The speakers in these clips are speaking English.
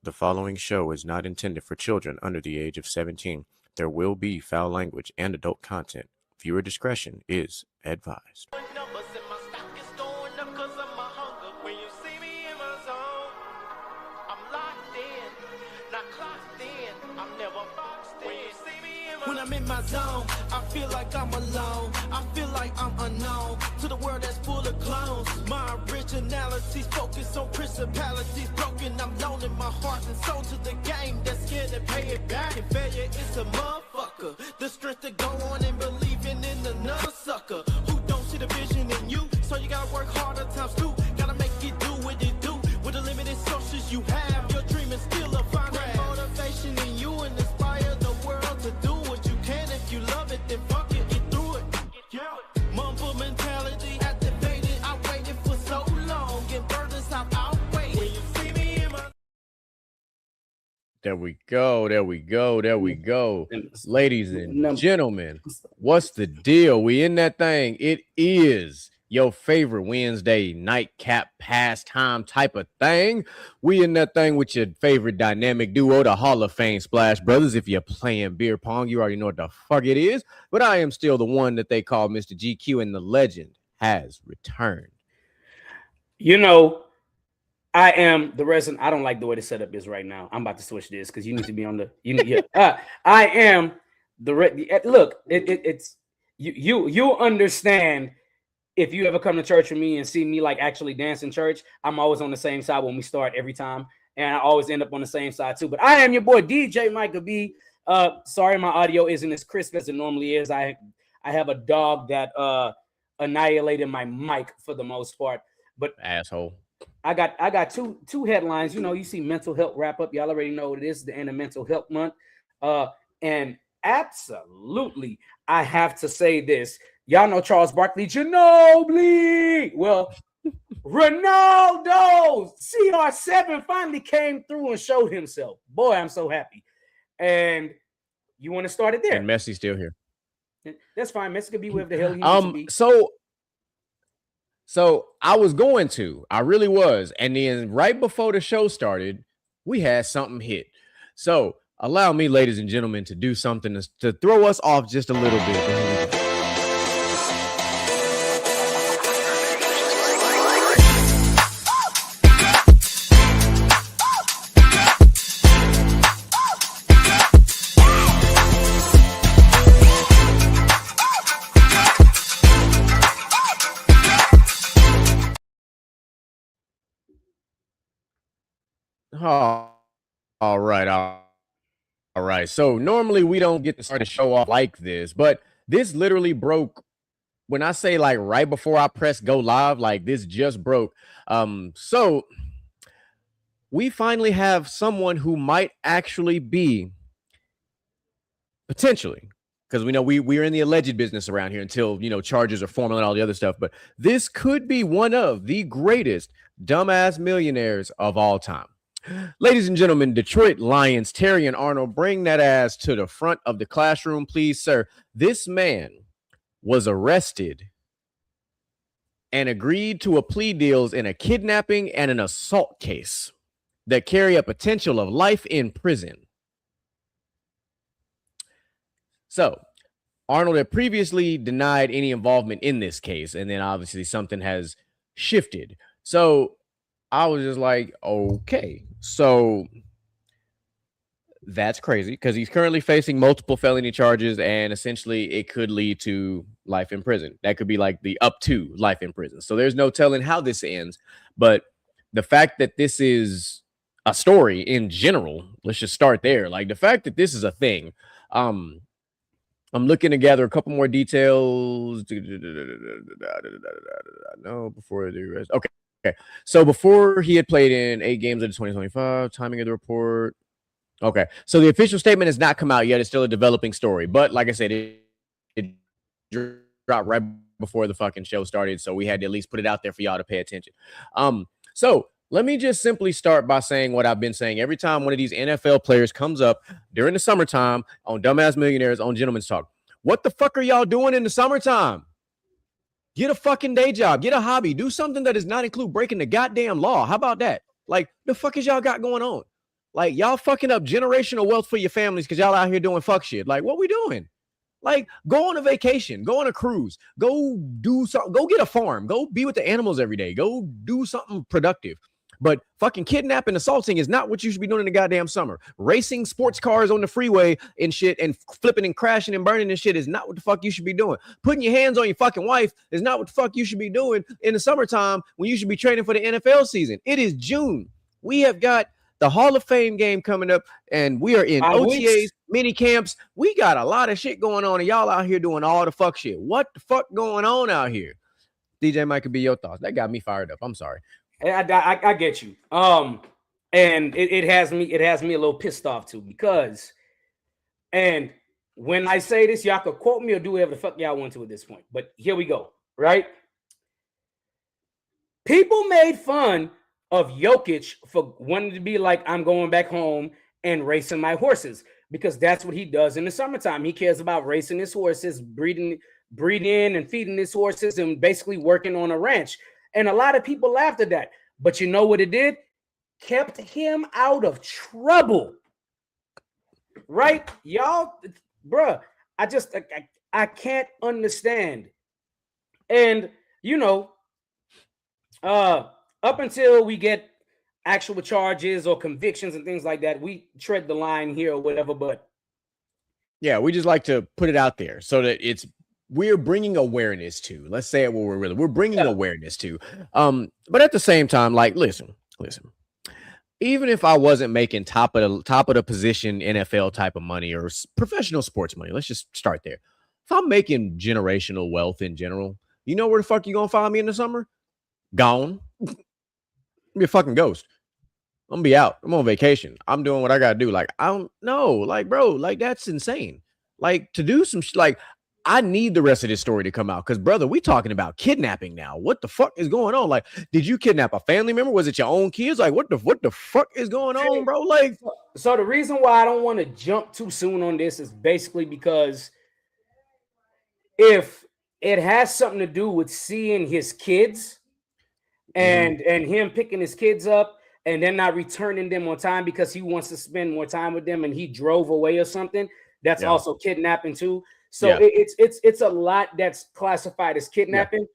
The following show is not intended for children under the age of 17. There will be foul language and adult content. Viewer discretion is advised. When I'm in my zone, I feel like I'm alone. I feel like I'm unknown to the world that's full of clones. My originality's focused on principalities broken. I'm loaning my heart and soul to the game that's scared to pay it back. And failure is a motherfucker. The strength to go on and believing in another sucker who don't see the vision in you. So you gotta work harder times two. Gotta make it do what it do with the limited sources you have. Your dream is still a fine motivation in you and inspire the world to do what you can. If you love it, then fuck it, get through it. Yeah. Mumble mentality activated. I waited for so long and burdens I've outweighed. When you see me in my There we go. Ladies and gentlemen, what's the deal? We in that thing. It is your favorite Wednesday nightcap pastime type of thing. We in that thing with your favorite dynamic duo, the Hall of Fame Splash Brothers. If you're playing beer pong, you already know what the fuck it is. But I am still the one that they call Mr. GQ, and the legend has returned. You know, I am the resident. I don't like the way the setup is right now. I'm about to switch this because you need to be on the. I am the look. It's you understand. If you ever come to church with me and see me like actually dance in church, I'm always on the same side when we start every time, and I always end up on the same side too. But I am your boy DJ Micah B. Sorry my audio isn't as crisp as it normally is. I have a dog that annihilated my mic for the most part. But asshole. I got two headlines. You know, you see mental health wrap up. Y'all already know what it is, the end of mental health month. And absolutely, I have to say this. Y'all know Charles Barkley, Ginobili. Well, Ronaldo, CR7 finally came through and showed himself. Boy, I'm so happy. And you want to start it there? And Messi's still here. That's fine. Messi could be wherever the hell he needs to be. So I was going to. I really was. And then right before the show started, we had something hit. So allow me, ladies and gentlemen, to do something to throw us off just a little bit. Oh, all right. So normally we don't get to start a show off like this, but this literally broke. When I say like right before I press go live, like this just broke. So we finally have someone who might actually be potentially, because we know we're in the alleged business around here until, you know, charges are formal and all the other stuff. But this could be one of the greatest dumbass millionaires of all time. Ladies and gentlemen, Detroit Lions, Terrion Arnold, bring that ass to the front of the classroom, please, sir. This man was arrested and agreed to a plea deals in a kidnapping and an assault case that carry a potential of life in prison. So Arnold had previously denied any involvement in this case, and then obviously something has shifted. So I was just like, okay, so that's crazy because he's currently facing multiple felony charges, and essentially it could lead to life in prison. That could be like the up to life in prison. So there's no telling how this ends. But the fact that this is a story in general, let's just start there. Like the fact that this is a thing. I'm looking to gather a couple more details. No, before the rest. Okay. So before he had played in 8 games of the 2025, timing of the report. Okay. So the official statement has not come out yet. It's still a developing story. But like I said, it dropped right before the fucking show started. So we had to at least put it out there for y'all to pay attention. So let me just simply start by saying what I've been saying every time one of these NFL players comes up during the summertime on Dumbass Millionaires on Gentleman's Talk. What the fuck are y'all doing in the summertime? Get a fucking day job. Get a hobby. Do something that does not include breaking the goddamn law. How about that? Like, the fuck is y'all got going on? Like, y'all fucking up generational wealth for your families because y'all out here doing fuck shit. Like, what we doing? Like, go on a vacation, go on a cruise, go do something, go get a farm, go be with the animals every day, go do something productive. But fucking kidnapping, assaulting is not what you should be doing in the goddamn summer. Racing sports cars on the freeway and shit and flipping and crashing and burning and shit is not what the fuck you should be doing. Putting your hands on your fucking wife is not what the fuck you should be doing in the summertime when you should be training for the NFL season. It is June. We have got the Hall of Fame game coming up, and we are in OTAs, mini camps. We got a lot of shit going on, and y'all out here doing all the fuck shit. What the fuck going on out here? DJ Mike, could be your thoughts. That got me fired up. I'm sorry. I get you. And it has me a little pissed off too, because, and when I say this, y'all could quote me or do whatever the fuck y'all want to at this point. But here we go, right? People made fun of Jokic for wanting to be like, I'm going back home and racing my horses, because that's what he does in the summertime. He cares about racing his horses, breeding and feeding his horses, and basically working on a ranch. And a lot of people laughed at that. But you know what it did? Kept him out of trouble. Right? Y'all, bruh, I can't understand. And, you know, up until we get actual charges or convictions and things like that, we tread the line here or whatever. But yeah, we just like to put it out there so that we're bringing awareness to. Let's say it what we're bringing awareness to. But at the same time, like, listen. Even if I wasn't making top of the position NFL type of money or professional sports money, let's just start there. If I'm making generational wealth in general, you know where the fuck you gonna find me in the summer? Gone. I'm be a fucking ghost. I'm gonna be out. I'm on vacation. I'm doing what I gotta do. Like, I don't know. Like, bro, like, that's insane. Like, to do some like, I need the rest of this story to come out, because, brother, we talking about kidnapping now. What the fuck is going on? Like, did you kidnap a family member? Was it your own kids? Like, what the fuck is going on, bro? Like, so the reason why I don't want to jump too soon on this is basically because if it has something to do with seeing his kids and him picking his kids up and then not returning them on time because he wants to spend more time with them and he drove away or something, that's also kidnapping too. So it's a lot that's classified as kidnapping.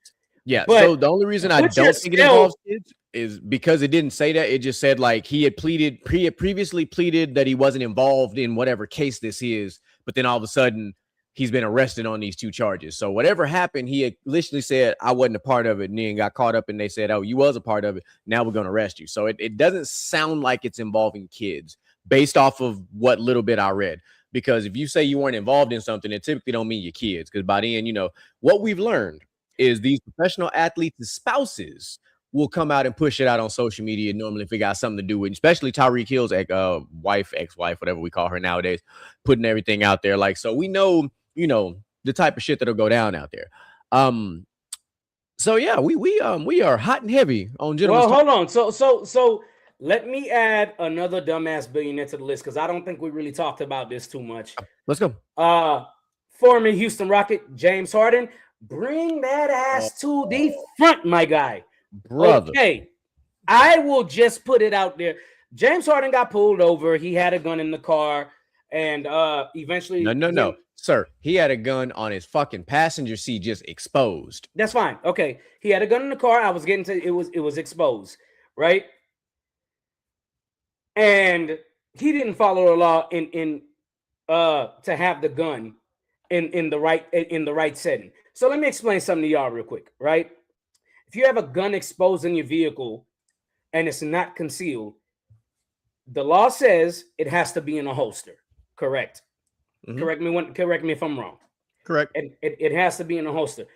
Yeah. So the only reason I don't think it involves kids is because it didn't say that. It just said, like, he had previously pleaded that he wasn't involved in whatever case this is, but then all of a sudden he's been arrested on these two charges. So whatever happened, he had literally said, I wasn't a part of it, and then got caught up and they said, oh, you was a part of it. Now we're going to arrest you. So it doesn't sound like it's involving kids based off of what little bit I read. Because if you say you weren't involved in something, it typically don't mean your kids. Because by the end, you know, what we've learned is these professional athletes' spouses will come out and push it out on social media normally if it got something to do with, especially Tyreek Hill's ex-wife, whatever we call her nowadays, putting everything out there. Like, so we know, you know, the type of shit that'll go down out there. So yeah, we are hot and heavy on gentlemen. Well, hold on. So let me add another dumbass billionaire to the list, because I don't think we really talked about this too much. Let's go. Former Houston Rocket, James Harden. Bring that ass to the front, my guy. Brother. Okay. I will just put it out there. James Harden got pulled over. He had a gun in the car. And eventually. No. Sir, he had a gun on his fucking passenger seat, just exposed. That's fine. Okay. He had a gun in the car. I was getting to it was exposed, right? And he didn't follow the law to have the gun in the right setting. So let me explain something to y'all real quick, right? If you have a gun exposed in your vehicle and it's not concealed, the law says it has to be in a holster. Correct. Mm-hmm. Correct me if I'm wrong. Correct. It has to be in a holster.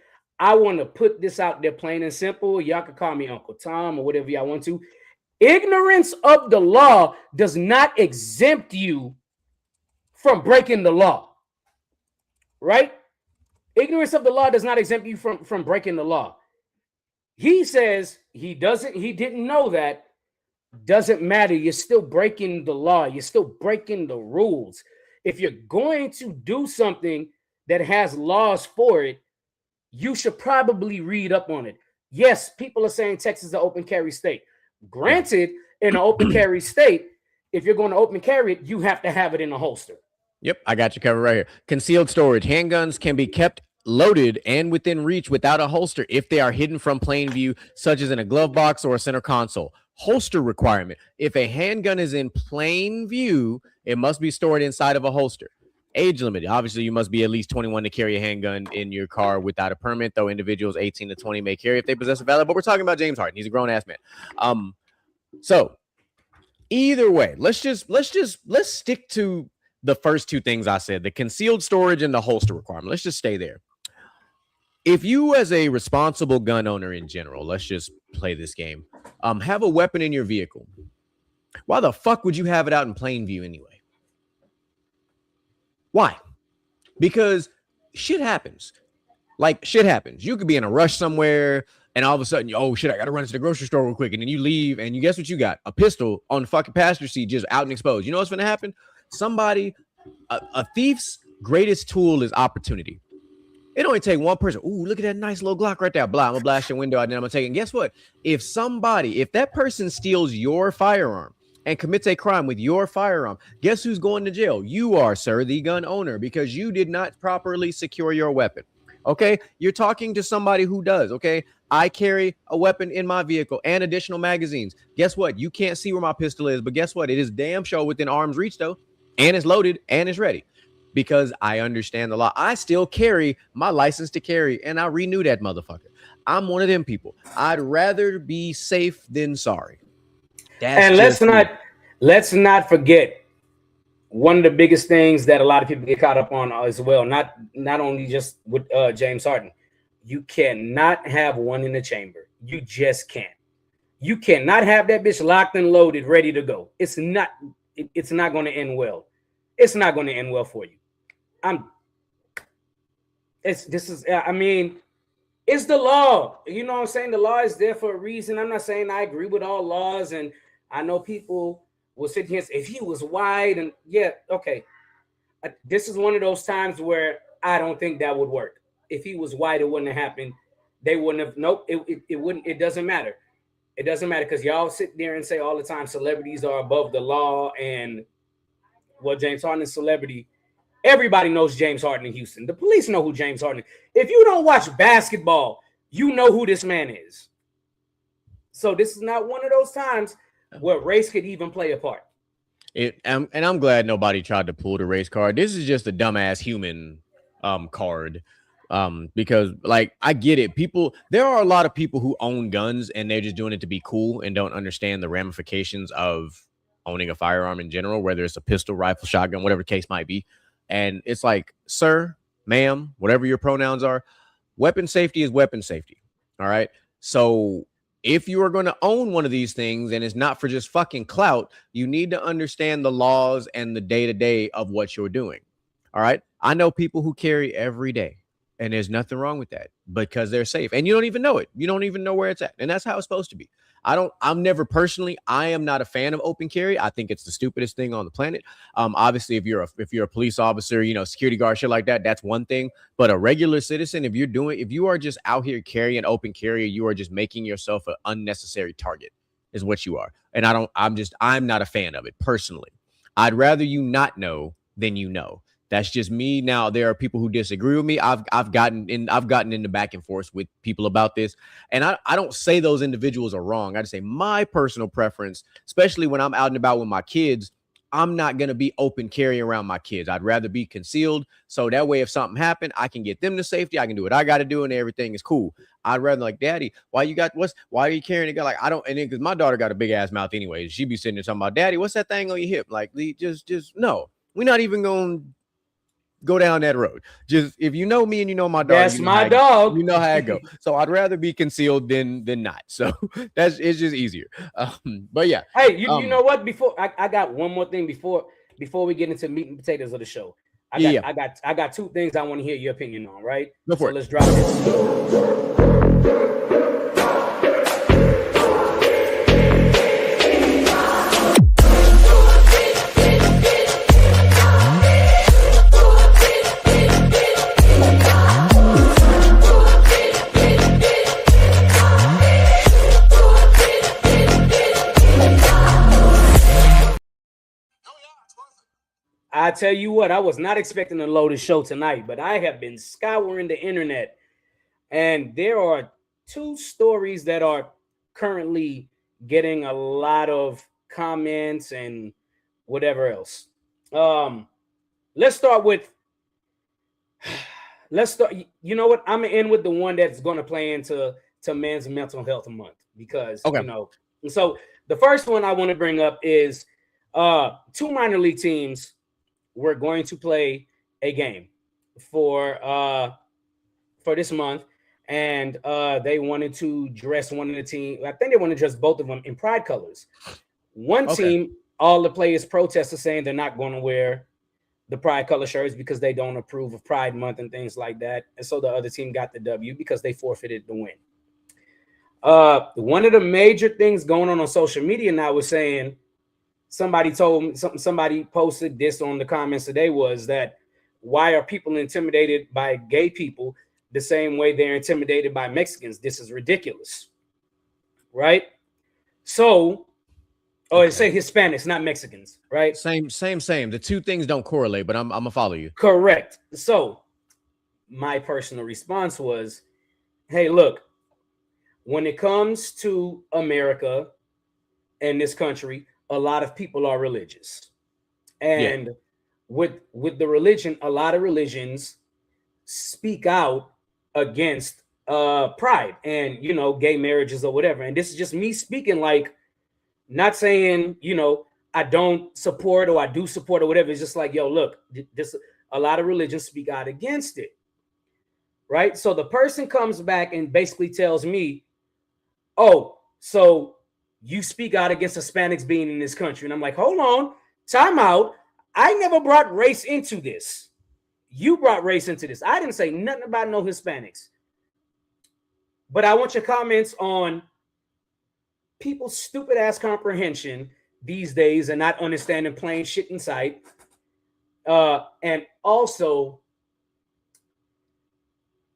I want to put this out there plain and simple. Y'all can call me Uncle Tom or whatever y'all want to. Ignorance of the law does not exempt you from breaking the law, right? Ignorance of the law does not exempt you from breaking the law. He says he didn't know that. Doesn't matter. You're still breaking the law. You're still breaking the rules. If you're going to do something that has laws for it, you should probably read up on it. Yes, people are saying Texas is an open carry state. Granted, in an open carry state, if you're going to open carry it, you have to have it in a holster. Yep, I got you covered right here. Concealed storage. Handguns can be kept loaded and within reach without a holster if they are hidden from plain view, such as in a glove box or a center console. Holster requirement. If a handgun is in plain view, it must be stored inside of a holster. Age limit. Obviously, you must be at least 21 to carry a handgun in your car without a permit, though individuals 18 to 20 may carry if they possess a valid. But we're talking about James Harden. He's a grown-ass man. So either way, let's stick to the first two things I said, the concealed storage and the holster requirement. Let's just stay there. If you, as a responsible gun owner in general, let's just play this game, have a weapon in your vehicle, why the fuck would you have it out in plain view anyway? Why? Because shit happens. Like, shit happens. You could be in a rush somewhere, and all of a sudden, oh shit, I gotta run to the grocery store real quick. And then you leave, and you guess what you got? A pistol on the fucking passenger seat, just out and exposed. You know what's gonna happen? Somebody, a thief's greatest tool is opportunity. It only take one person. Ooh, look at that nice little Glock right there. Blah, I'm gonna blast your window out, and then I'm gonna take it. And guess what? If that person steals your firearm and commits a crime with your firearm, guess who's going to jail? You are, sir, the gun owner, because you did not properly secure your weapon. Okay, you're talking to somebody who does. Okay, I carry a weapon in my vehicle and additional magazines. Guess what? You can't see where my pistol is, but guess what? It is damn sure within arm's reach though, and it's loaded and it's ready, because I understand the law. I still carry my license to carry, and I renew that motherfucker. I'm one of them people. I'd rather be safe than sorry. And let's not forget one of the biggest things that a lot of people get caught up on as well. Not only just with James Harden, you cannot have one in the chamber. You just can't. You cannot have that bitch locked and loaded, ready to go. It's not going to end well. It's not going to end well for you. It's the law. You know what I'm saying? The law is there for a reason. I'm not saying I agree with all laws, and I know people will sit here and say, if he was white, and yeah, okay. This is one of those times where I don't think that would work. If he was white, it wouldn't have happened. They wouldn't have. Nope. It wouldn't. It doesn't matter. It doesn't matter, because y'all sit there and say all the time celebrities are above the law, and well, James Harden is celebrity. Everybody knows James Harden in Houston. The police know who James Harden is. If you don't watch basketball, you know who this man is. So this is not one of those times where race could even play a part. And I'm glad nobody tried to pull the race card. This is just a dumbass human card. Because, like, I get it. There are a lot of people who own guns and they're just doing it to be cool and don't understand the ramifications of owning a firearm in general, whether it's a pistol, rifle, shotgun, whatever the case might be. And it's like, sir, ma'am, whatever your pronouns are, weapon safety is weapon safety. All right. So if you are going to own one of these things and it's not for just fucking clout, you need to understand the laws and the day-to-day of what you're doing. All right. I know people who carry every day, and there's nothing wrong with that because they're safe, and you don't even know it. You don't even know where it's at. And that's how it's supposed to be. I am not a fan of open carry. I think it's the stupidest thing on the planet. Obviously, if you're a police officer, security guard, shit like that, that's one thing. But a regular citizen, if you are just out here carrying open carry, you are just making yourself an unnecessary target, is what you are. And I'm not a fan of it personally. I'd rather you not know than you know. That's just me. Now, there are people who disagree with me. I've gotten into back and forth with people about this, and I don't say those individuals are wrong. I just say my personal preference, especially when I'm out and about with my kids, I'm not going to be open carry around my kids. I'd rather be concealed, so that way if something happened, I can get them to safety. I can do what I got to do, and everything is cool. I'd rather, like, Daddy, why are you carrying a gun? Like, I don't, and then because my daughter got a big ass mouth anyway, she'd be sitting there talking about, Daddy, what's that thing on your hip? Like, just no, we're not even going to go down that road. Just if you know me and you know my dog, that's my dog. You know how I go. So I'd rather be concealed than not. So it's just easier. But yeah. Hey, you know what? Before I got one more thing before we get into meat and potatoes of the show. I got two things I want to hear your opinion on. Right? Go for it. Let's drop this. I tell you what, I was not expecting to load the show tonight, but I have been scouring the internet, and there are two stories that are currently getting a lot of comments and whatever else. Let's start with. Let's start. You know what? I'm gonna end with the one that's going to play into Men's Mental Health Month because Okay. you know. So the first one I want to bring up is two minor league teams were going to play a game for this month, and they wanted to dress one of the team. I think they want to dress both of them in pride colors. One team, all the players protested saying they're not going to wear the pride color shirts because they don't approve of Pride Month and things like that. And so the other team got the W because they forfeited the win. One of the major things going on social media now was saying, somebody told me, somebody posted this on the comments today, was that why are people intimidated by gay people the same way they're intimidated by Mexicans? This is ridiculous, right? So, it say Hispanics, not Mexicans, right? Same. The two things don't correlate, but I'm gonna follow you. Correct. So my personal response was, hey, look, when it comes to America and this country, a lot of people are religious. And with the religion, a lot of religions speak out against pride and, you know, gay marriages or whatever. And this is just me speaking, like, not saying, you know, I don't support or I do support or whatever. It's just like, yo, look, this, a lot of religions speak out against it, right? So the person comes back and basically tells me, oh, so you speak out against Hispanics being in this country. And I'm like, hold on, time out. I never brought race into this. You brought race into this. I didn't say nothing about no Hispanics. But I want your comments on people's stupid ass comprehension these days and not understanding plain shit in sight. And also,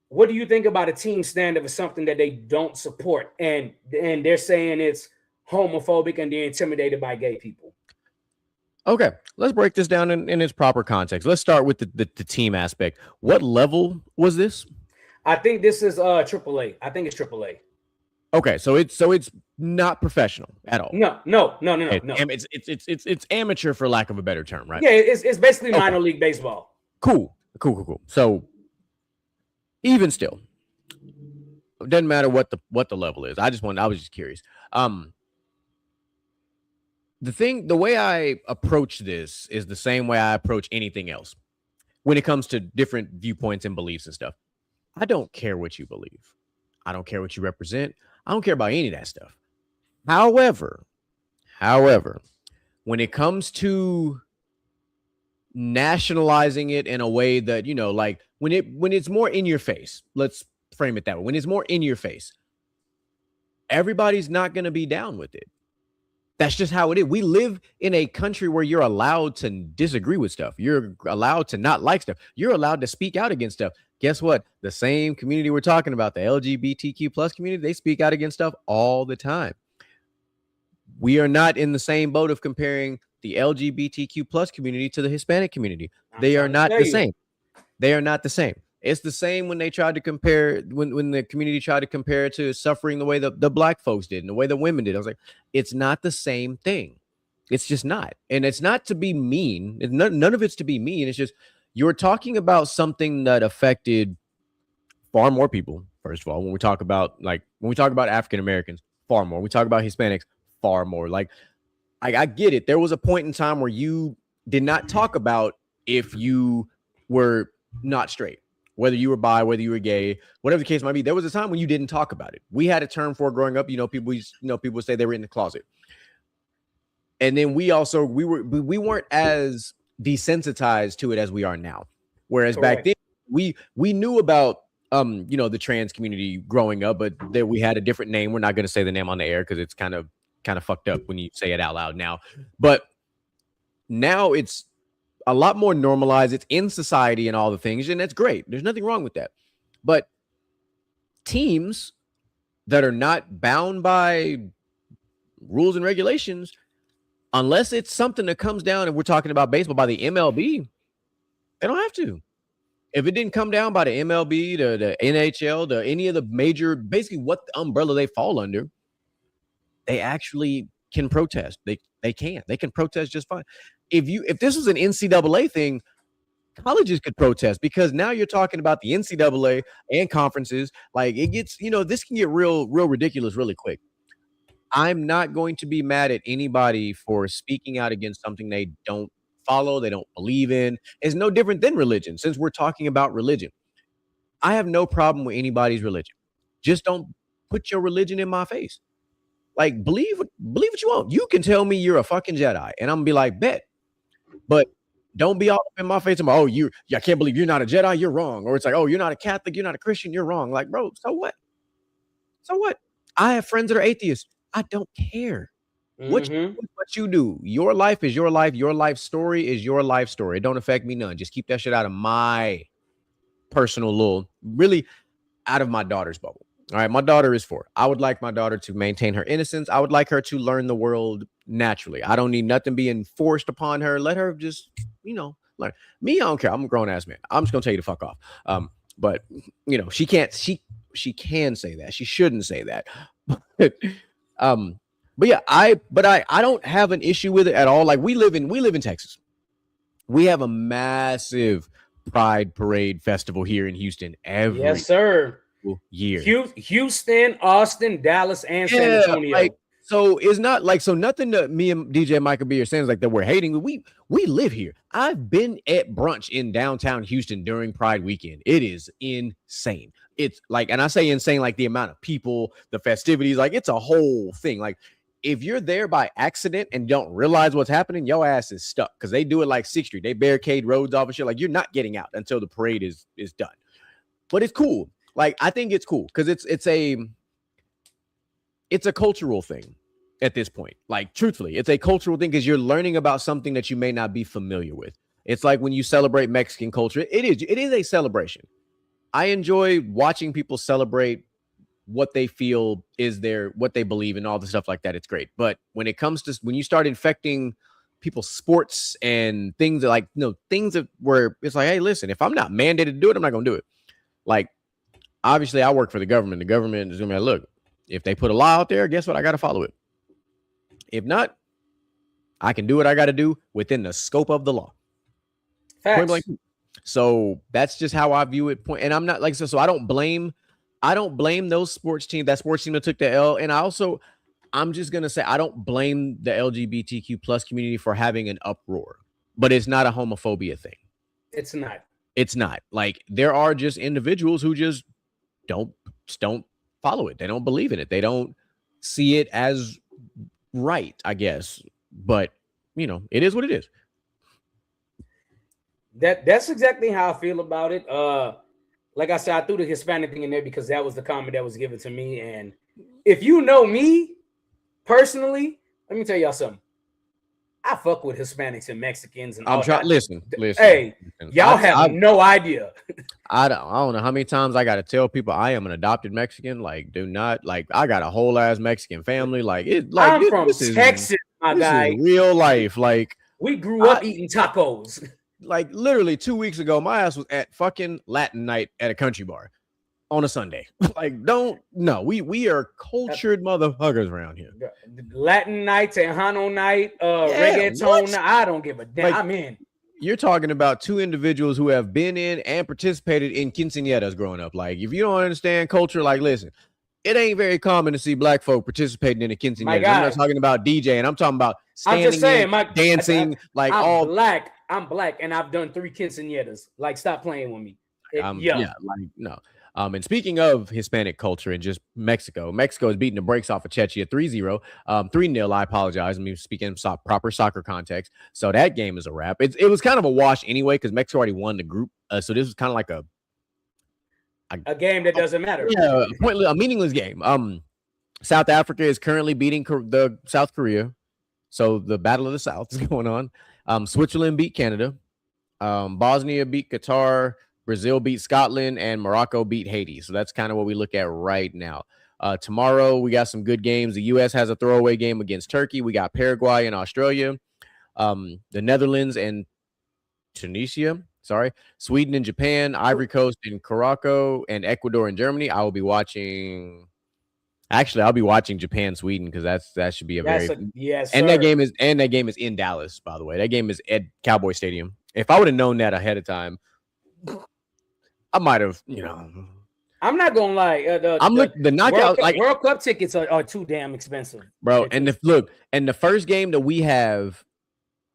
what do you think about a team stand-up as something that they don't support? And they're saying it's homophobic and they're intimidated by gay people. Okay, let's break this down in its proper context. Let's start with the team aspect. What level was this? I think this is AAA. I think it's AAA. Okay, so it's not professional at all. No. It's amateur, for lack of a better term, right? Yeah, it's basically minor league baseball. Cool. So even still, it doesn't matter what the level is. I was just curious. The way I approach this is the same way I approach anything else when it comes to different viewpoints and beliefs and stuff. I don't care what you believe. I don't care what you represent. I don't care about any of that stuff. However, when it comes to nationalizing it in a way that, you know, like when it's more in your face, let's frame it that way. When it's more in your face, everybody's not going to be down with it. That's just how it is. We live in a country where you're allowed to disagree with stuff. You're allowed to not like stuff. You're allowed to speak out against stuff. Guess what? The same community we're talking about, the LGBTQ plus community, they speak out against stuff all the time. We are not in the same boat of comparing the LGBTQ plus community to the Hispanic community. They are not the same. They are not the same. It's the same when they tried to compare, when the community tried to compare it to suffering the way the black folks did and the way the women did. I was like, it's not the same thing. It's just not. And it's not to be mean. None of it's to be mean. It's just, you're talking about something that affected far more people. First of all, when we talk about African Americans, far more. We talk about Hispanics, far more. Like, I get it. There was a point in time where you did not talk about if you were not straight, whether you were bi, whether you were gay, whatever the case might be. There was a time when you didn't talk about it. We had a term for it growing up. People would say they were in the closet. And then we weren't as desensitized to it as we are now. Whereas back then we knew about the trans community growing up, but that we had a different name. We're not going to say the name on the air because it's kind of fucked up when you say it out loud now. But now it's a lot more normalized. It's in society and all the things, and that's great. There's nothing wrong with that. But teams that are not bound by rules and regulations, unless it's something that comes down and we're talking about baseball by the MLB, they don't have to. If it didn't come down by the MLB, the NHL, any of the major, basically what the umbrella they fall under, they actually can protest. They can protest just fine. If this was an NCAA thing, colleges could protest, because now you're talking about the NCAA and conferences. Like, it gets, this can get real ridiculous really quick. I'm not going to be mad at anybody for speaking out against something they don't follow, they don't believe in. It's no different than religion, since we're talking about religion. I have no problem with anybody's religion. Just don't put your religion in my face. Like, believe what you want. You can tell me you're a fucking Jedi, and I'm gonna be like, bet. But don't be all up in my face and oh, I can't believe you're not a Jedi, you're wrong. Or it's like, oh, you're not a Catholic, you're not a Christian, you're wrong. Like, bro, so what? So what? I have friends that are atheists. I don't care. What you do. Your life is your life. Your life story is your life story. It don't affect me none. Just keep that shit out of my personal really out of my daughter's bubble. All right, my daughter is 4. I would like my daughter to maintain her innocence. I would like her to learn the world naturally. I don't need nothing being forced upon her. Let her just, learn. Me, I don't care. I'm a grown ass man. I'm just gonna tell you to fuck off. But she can't. She can say that. She shouldn't say that. But yeah, I don't have an issue with it at all. Like, we live in Texas. We have a massive Pride Parade festival here in Houston every year. Houston, Austin, Dallas, and San Antonio. So it's not like, so nothing that me and DJ Michael B are saying is like that we're hating. We live here. I've been at brunch in downtown Houston during Pride weekend. It is insane. It's like, and I say insane, like the amount of people, the festivities, like it's a whole thing. Like, if you're there by accident and don't realize what's happening, your ass is stuck, because they do it like 6th Street. They barricade roads off and shit. Like, you're not getting out until the parade is done. But it's cool. Like, I think it's cool because it's a cultural thing at this point. Like, truthfully, it's a cultural thing because you're learning about something that you may not be familiar with. It's like when you celebrate Mexican culture. It is a celebration. I enjoy watching people celebrate what they feel is what they believe and all the stuff like that. It's great. But when it comes to, when you start infecting people's sports and things that, like, things that where it's like, hey, listen, if I'm not mandated to do it, I'm not going to do it. Like, obviously I work for the government. The government is going to be like, look, if they put a law out there, guess what? I got to follow it. If not, I can do what I got to do within the scope of the law. Facts. So that's just how I view it. And I'm not like, so I don't blame those sports teams, that sports team that took the L. And I'm just going to say, I don't blame the LGBTQ plus community for having an uproar, but it's not a homophobia thing. It's not. Like, there are just individuals who just don't follow it. They don't believe in it. They don't see it as right, I guess. But, it is what it is. That's exactly how I feel about it. Like I said, I threw the Hispanic thing in there because that was the comment that was given to me. And if you know me personally, let me tell y'all something. I fuck with Hispanics and Mexicans and I'm trying. Listen. Hey, y'all have no idea. I don't know how many times I got to tell people I am an adopted Mexican. Like, do not, like, I got a whole ass Mexican family. Like, I'm from Texas, my guy. Is real life. Like, we grew up eating tacos. Like, literally 2 weeks ago, my ass was at fucking Latin night at a country bar on a Sunday. Like, we are cultured motherfuckers around here. Latin night, Tejano night, reggaeton. I don't give a damn. Like, I'm in. You're talking about 2 individuals who have been in and participated in quinceañeras growing up. Like, if you don't understand culture, like, listen, it ain't very common to see black folk participating in a quinceañera. I'm not talking about DJing. I'm talking about standing, dancing, like, all black. I'm black, and I've done 3 quinceañeras. Like, stop playing with me. No. And speaking of Hispanic culture and just Mexico is beating the brakes off of Czechia 3-0, 3-0. I apologize. I mean, speaking of proper soccer context. So that game is a wrap. It was kind of a wash anyway, because Mexico already won the group. So this was kind of like a game that doesn't matter. Yeah, a meaningless game. South Africa is currently beating the South Korea. So the Battle of the South is going on. Switzerland beat Canada. Bosnia beat Qatar. Brazil beat Scotland, and Morocco beat Haiti. So that's kind of what we look at right now. Tomorrow we got some good games. The U.S. has a throwaway game against Turkey. We got Paraguay and Australia, the Netherlands and Tunisia. Sorry, Sweden and Japan, Ivory Coast and Morocco, and Ecuador and Germany. I will be watching. Actually, I'll be watching Japan Sweden because that should be a That's very yes, and sir. that game is in Dallas, by the way. That game is at Cowboy Stadium. If I would have known that ahead of time, I might have, I'm not gonna lie. The knockout World Cup tickets are too damn expensive, bro. And the first game that we have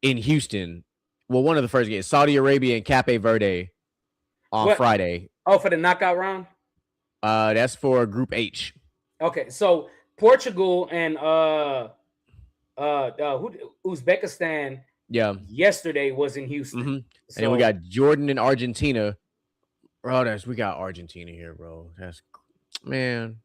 in Houston, well, one of the first games, Saudi Arabia and Cape Verde on Friday. Oh, for the knockout round? That's for Group H. Okay, so Portugal and Uzbekistan yesterday was in Houston. Mm-hmm. So, and then we got Jordan and Argentina. Bro, we got Argentina here, bro. That's man.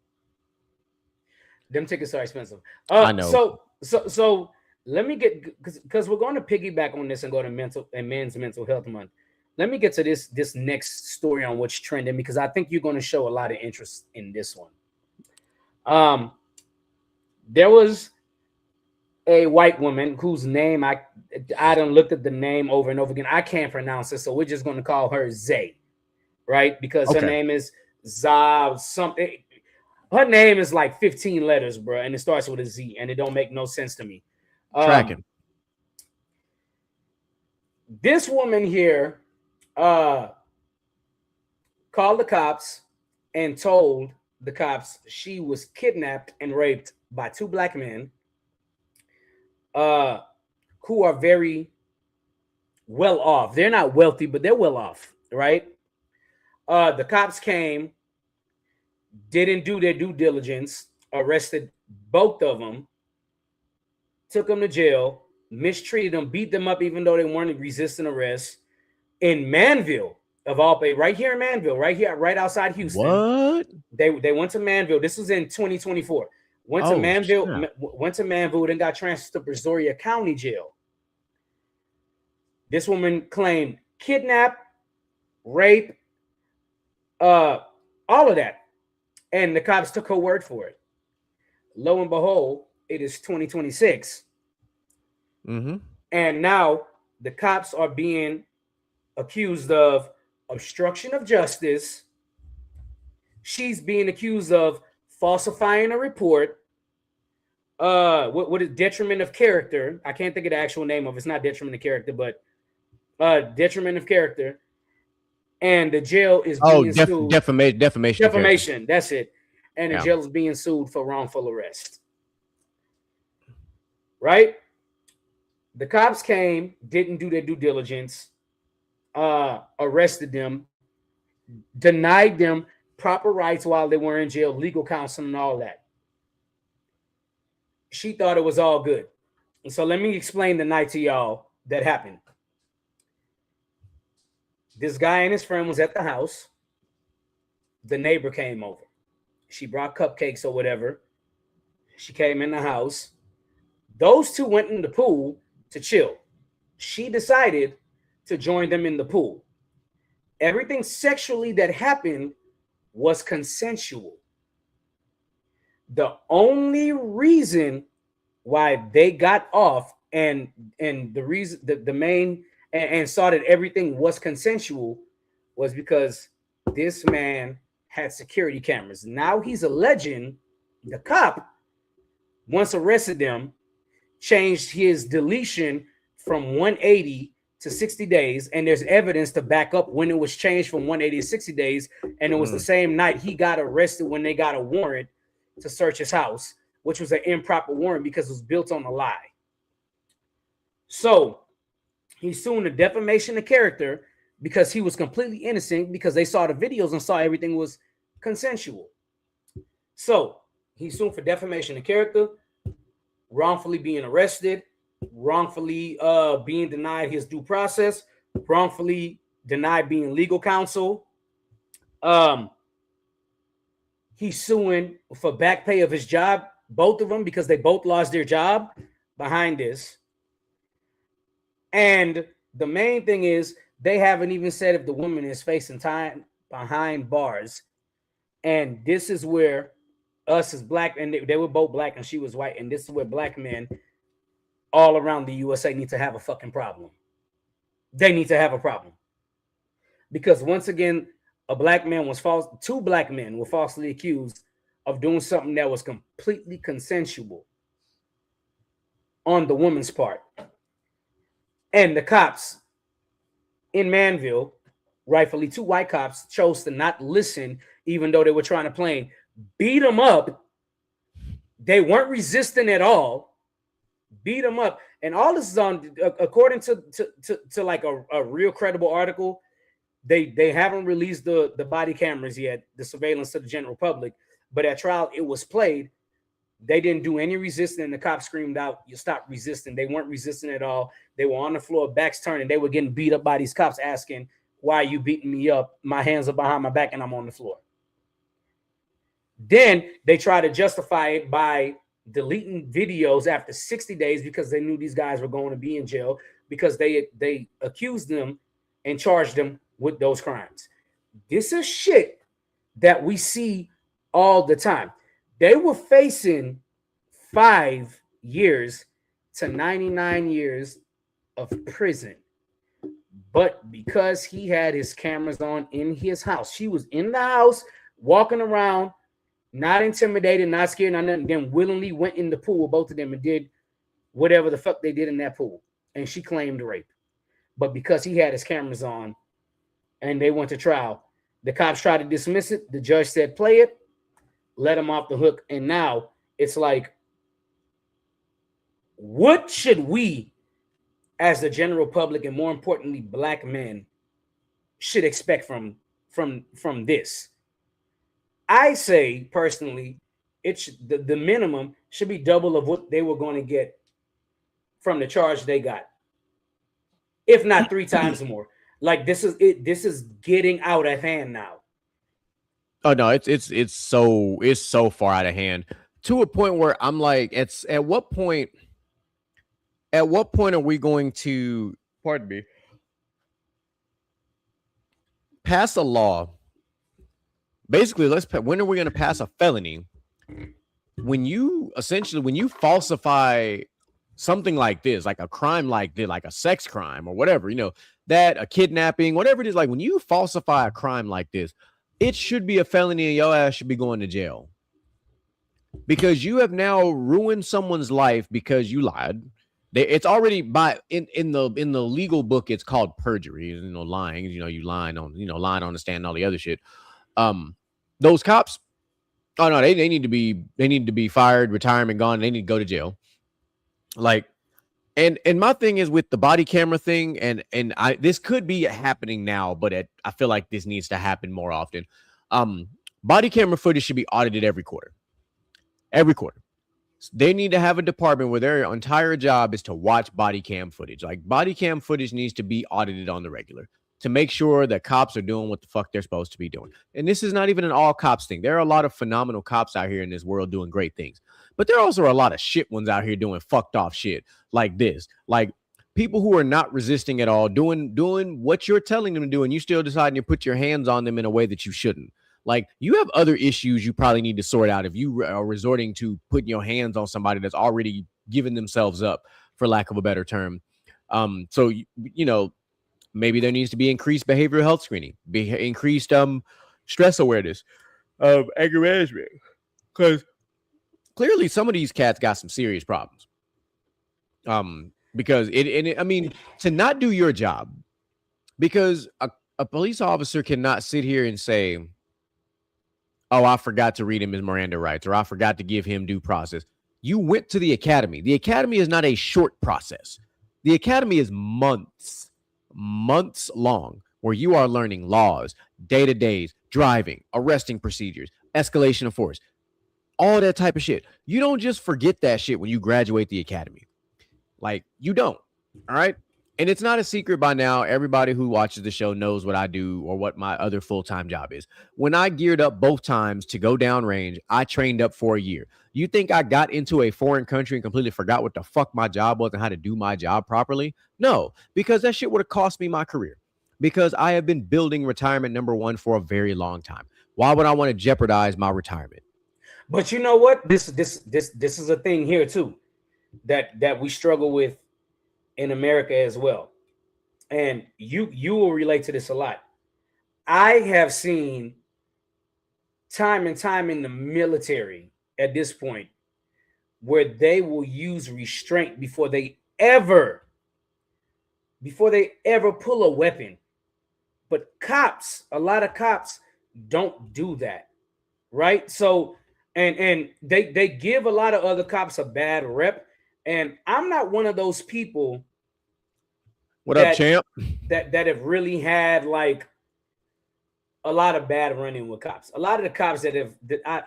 Them tickets are expensive. I know. So let me get because we're going to piggyback on this and go to men's mental health month. Let me get to this next story on what's trending because I think you're going to show a lot of interest in this one. There was a white woman whose name I done looked at the name over and over again. I can't pronounce it, so we're just going to call her Zay, right? Because her name is Za something. Her name is like 15 letters, bro, and it starts with a Z, and it don't make no sense to me. Tracking. This woman here called the cops and told the cops she was kidnapped and raped by two black men who are very well off. They're not wealthy, but they're well off, right? The cops came, didn't do their due diligence, arrested both of them, took them to jail, mistreated them, beat them up even though they weren't resisting arrest in Manville. Of all places, right here in Manville, right here, right outside Houston. What? They went to Manville. This was in 2024. Went to Manville, then got transferred to Brazoria County Jail. This woman claimed kidnap, rape, all of that. And the cops took her word for it. Lo and behold, it is 2026. Mm-hmm. And now the cops are being accused of obstruction of justice. She's being accused of falsifying a report. What is detriment of character? I can't think of the actual name of it. It's not detriment of character, but detriment of character. And the jail is being sued. Defamation. That's it. And the jail is being sued for wrongful arrest. Right? The cops came, didn't do their due diligence. Arrested them, denied them proper rights while they were in jail, legal counseling and all that. She thought it was all good. And so let me explain the night to y'all that happened. This guy and his friend was at the house. The neighbor came over. She brought cupcakes or whatever. She came in the house. Those two went in the pool to chill. She decided to join them in the pool. Everything sexually that happened was consensual. The only reason why they got off and the reason the main and saw that everything was consensual was because this man had security cameras. Now he's alleging the cop, once arrested them, changed his deletion from 180 to 60 days, and there's evidence to back up when it was changed from 180 to 60 days, and it was the same night he got arrested when they got a warrant to search his house, which was an improper warrant because it was built on a lie. So he's suing the defamation of character because he was completely innocent because they saw the videos and saw everything was consensual. So he's suing for defamation of character, wrongfully being arrested, wrongfully being denied his due process, wrongfully denied being legal counsel. He's suing for back pay of his job, both of them, because they both lost their job behind this. And the main thing is they haven't even said if the woman is facing time behind bars. And this is where us as black, and they were both black and she was white, and this is where black men all around the USA need to have a fucking problem. They need to have a problem. Because once again, two black men were falsely accused of doing something that was completely consensual on the woman's part. And the cops in Manville, rightfully two white cops, chose to not listen, even though they were trying to play, beat them up. They weren't resisting at all. Beat them up. And all this is on, according to like a real credible article. They haven't released the body cameras yet, the surveillance to the general public. But at trial, it was played. They didn't do any resisting, and the cops screamed out, "You stop resisting." They weren't resisting at all. They were on the floor, backs turned, and they were getting beat up by these cops asking, "Why are you beating me up? My hands are behind my back and I'm on the floor." Then they try to justify it by deleting videos after 60 days because they knew these guys were going to be in jail because they accused them and charged them with those crimes. This is shit that we see all the time. They were facing 5 years to 99 years of prison. But because he had his cameras on in his house, she was in the house, walking around, not intimidated, not scared, not nothing, then willingly went in the pool with both of them and did whatever the fuck they did in that pool. And she claimed rape. But because he had his cameras on and they went to trial, the cops tried to dismiss it. The judge said, play it, let him off the hook. And now it's like, what should we, as the general public, and more importantly, black men, should expect from this? I say personally, the minimum should be double of what they were going to get from the charge they got, if not 3 times more. Like this is getting out of hand now. Oh no, it's so far out of hand to a point where I'm like, it's at what point are we going to, pardon me, pass a law? Basically, when are we going to pass a felony when you falsify something like this, like a crime like this, like a sex crime or whatever, that a kidnapping, whatever it is, like when you falsify a crime like this, it should be a felony and your ass should be going to jail because you have now ruined someone's life because you lied. It's already in the legal book, it's called perjury, lying, you lying on the stand and all the other shit. Those cops, oh no, they need to be fired, retirement gone. They need to go to jail. Like, and my thing is with the body camera thing, and this could be happening now, but I feel like this needs to happen more often. Body camera footage should be audited every quarter. Every quarter. They need to have a department where their entire job is to watch body cam footage. Like, body cam footage needs to be audited on the regular to make sure that cops are doing what the fuck they're supposed to be doing. And this is not even an all cops thing. There are a lot of phenomenal cops out here in this world doing great things. But there also are a lot of shit ones out here doing fucked off shit like this. Like people who are not resisting at all, doing what you're telling them to do, and you still deciding to put your hands on them in a way that you shouldn't. Like, you have other issues you probably need to sort out if you are resorting to putting your hands on somebody that's already given themselves up, for lack of a better term. So, maybe there needs to be increased behavioral health screening, increased stress awareness, anger management, because clearly some of these cats got some serious problems. Because to not do your job, because a police officer cannot sit here and say, oh, I forgot to read him his Miranda rights, or I forgot to give him due process. You went to the academy. The academy is not a short process. The academy is months long, where you are learning laws, day-to-days, driving, arresting procedures, escalation of force, all that type of shit. You don't just forget that shit when you graduate the academy. Like, you don't. All right. And it's not a secret by now. Everybody who watches the show knows what I do or what my other full-time job is. When I geared up both times to go downrange, I trained up for a year. You think I got into a foreign country and completely forgot what the fuck my job was and how to do my job properly? No, because that shit would have cost me my career. Because I have been building retirement number one for a very long time. Why would I want to jeopardize my retirement? But you know what? This is a thing here too that we struggle with in America as well. And you will relate to this a lot. I have seen time and time in the military at this point where they will use restraint before they ever pull a weapon. But cops, a lot of cops don't do that, right? So and they give a lot of other cops a bad rep. And I'm not one of those people. What up, champ? That have really had like a lot of bad running with cops. A lot of the cops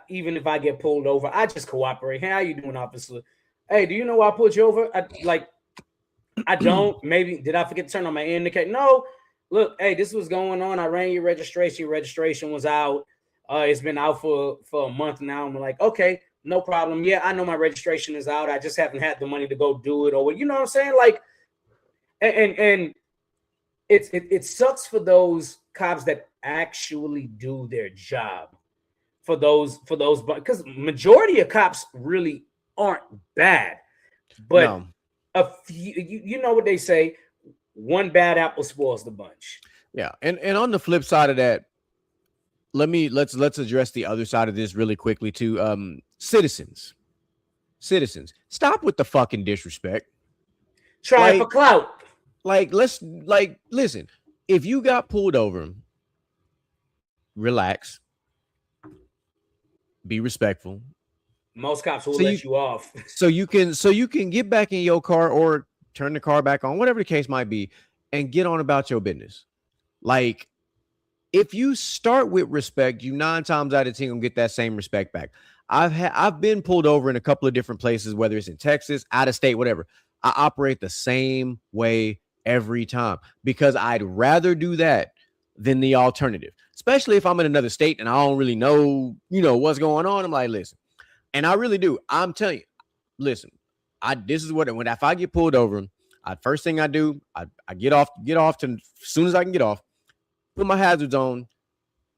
even if I get pulled over, I just cooperate. Hey, how you doing, officer? Hey, do you know why I pulled you over? I don't. Maybe did I forget to turn on my indicator? No. Look, hey, this was going on. I ran your registration. Your registration was out. It's been out for a month now. I'm like, okay, no problem. Yeah, I know my registration is out. I just haven't had the money to go do it, or you know what I'm saying? Like, and it sucks for those cops that actually do their job. For those because majority of cops really aren't bad, but no. A few, you know what they say, one bad apple spoils the bunch. Yeah, and on the flip side of that, let's address the other side of this really quickly too. Citizens, stop with the fucking disrespect. Try for clout. Listen. If you got pulled over, relax, be respectful. Most cops will let you off, so you can get back in your car or turn the car back on, whatever the case might be, and get on about your business. Like, if you start with respect, you 9 times out of 10 gonna get that same respect back. I've been pulled over in a couple of different places, whether it's in Texas, out of state, whatever. I operate the same way every time because I'd rather do that than the alternative, especially if I'm in another state and I don't really know, what's going on. I'm like, listen, and I really do. I'm telling you, listen, this is if I get pulled over, first thing I do, I get off as soon as I can get off, put my hazards on,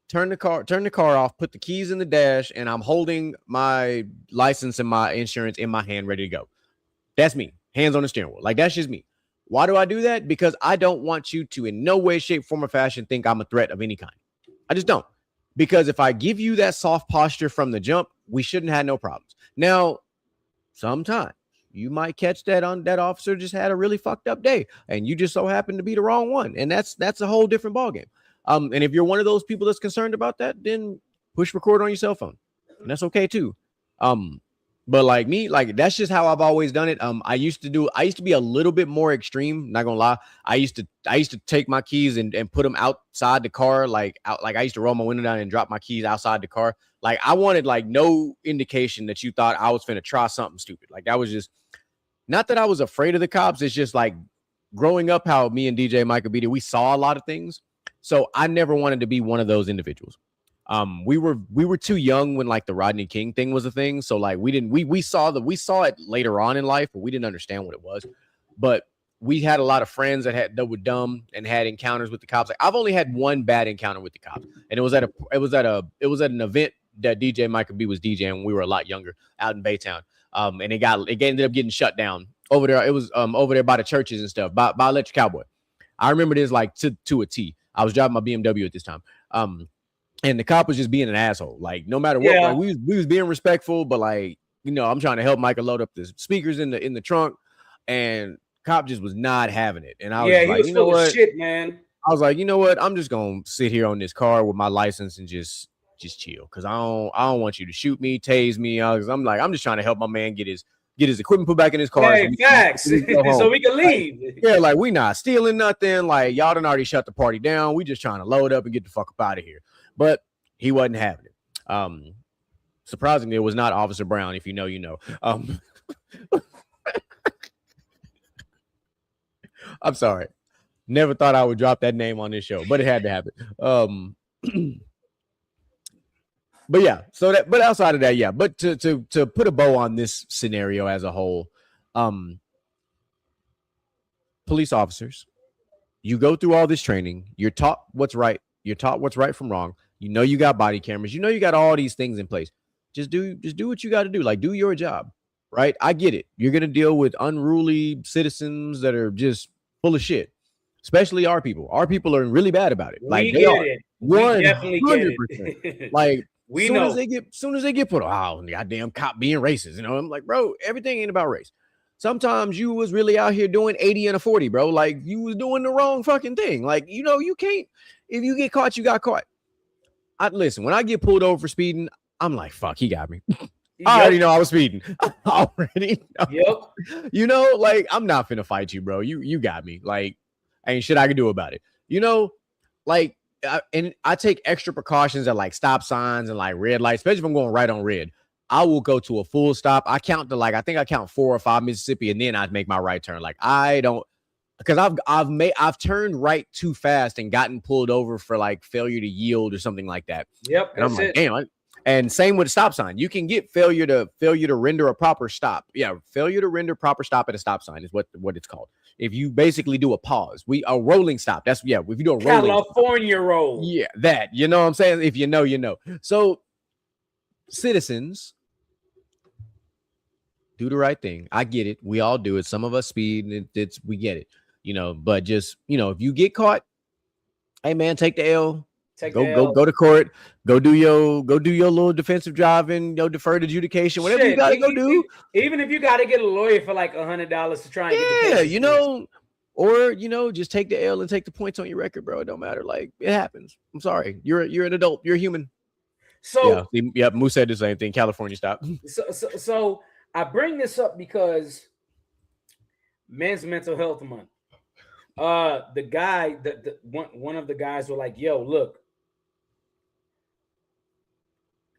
turn the car off, put the keys in the dash, and I'm holding my license and my insurance in my hand, ready to go. That's me, hands on the steering wheel. Like, that's just me. Why do I do that? Because I don't want you to in no way, shape, form, or fashion think I'm a threat of any kind. I just don't. Because if I give you that soft posture from the jump, we shouldn't have no problems. Now, sometimes you might catch that officer just had a really fucked up day and you just so happen to be the wrong one. And that's a whole different ballgame. And if you're one of those people that's concerned about that, then push record on your cell phone. And that's okay too. But like me, like that's just how I've always done it. I used to be a little bit more extreme, not gonna lie. I used to take my keys and put them outside the car, like I used to roll my window down and drop my keys outside the car. Like I wanted like no indication that you thought I was finna try something stupid. Like that was just not that I was afraid of the cops. It's just like growing up, how me and DJ Michael B, we saw a lot of things. So I never wanted to be one of those individuals. We were too young when like the Rodney King thing was a thing. So like we saw it later on in life, but we didn't understand what it was. But we had a lot of friends that were dumb and had encounters with the cops. Like I've only had one bad encounter with the cops, and it was at an event that DJ Michael B was DJing when we were a lot younger out in Baytown. And it ended up getting shut down over there. It was over there by the churches and stuff, by Electric Cowboy. I remember this like to a T. I was driving my BMW at this time. And the cop was just being an asshole. Like no matter what, like, we was being respectful, but like, I'm trying to help Michael load up the speakers in the trunk, and cop just was not having it. And I was like, you know what, shit, man. I was like, you know what, I'm just gonna sit here on this car with my license and just chill, because I don't want you to shoot me, tase me. I'm just trying to help my man get his equipment put back in his car. Hey, facts. So we can leave. Like, like we not stealing nothing. Like y'all done already shut the party down. We just trying to load up and get the fuck up out of here. But he wasn't having it. Surprisingly, it was not Officer Brown. If you know, you know. I'm sorry. Never thought I would drop that name on this show, but it had to happen. But yeah, but outside of that, yeah. But to put a bow on this scenario as a whole, police officers, you go through all this training. You're taught what's right. You're taught what's right from wrong. You know you got body cameras. You know you got all these things in place. Just do what you got to do. Like, do your job, right? I get it. You're gonna deal with unruly citizens that are just full of shit, especially our people. Our people are really bad about it. Like We they get are it. We one definitely get hundred percent. it. Like We soon know. as they get put, oh goddamn cop being racist. You know, I'm like, bro, everything ain't about race. Sometimes you was really out here doing 80 and a 40, bro. Like you was doing the wrong fucking thing. Like, you know, you can't, if you get caught, you got caught. Listen, when I get pulled over for speeding, I'm like, fuck, he got me. I already know I was speeding. I already know. Yep. You know, like, I'm not finna fight you, bro. You got me. Like, ain't shit I can do about it. You know, like, and I take extra precautions at like stop signs and like red lights, especially if I'm going right on red. I will go to a full stop. I count to like, I think I count 4 or 5 Mississippi, and then I'd make my right turn. Like, I don't, because I've turned right too fast and gotten pulled over for like failure to yield or something like that. Yep. And I'm like, damn. And same with stop sign. You can get failure to render a proper stop. Yeah, failure to render proper stop at a stop sign is what it's called. If you basically do a pause, a rolling stop. That's, yeah, if you do a rolling California roll. Yeah, that, you know what I'm saying? If you know, you know. So citizens, do the right thing. I get it. We all do it. Some of us speed, and we get it, you know. But just, you know, if you get caught, hey man, take the L. Go to court. Go do your little defensive driving, your deferred adjudication, whatever you gotta go do. Even if you gotta get a lawyer for like $100 to try and get the case, you know, or you know, just take the L and take the points on your record, bro. It don't matter. Like, it happens. I'm sorry. You're an adult. You're a human. So yeah, Moose said the same thing. California stop. So I bring this up because Men's Mental Health Month. The guy that one of the guys were like, yo, look,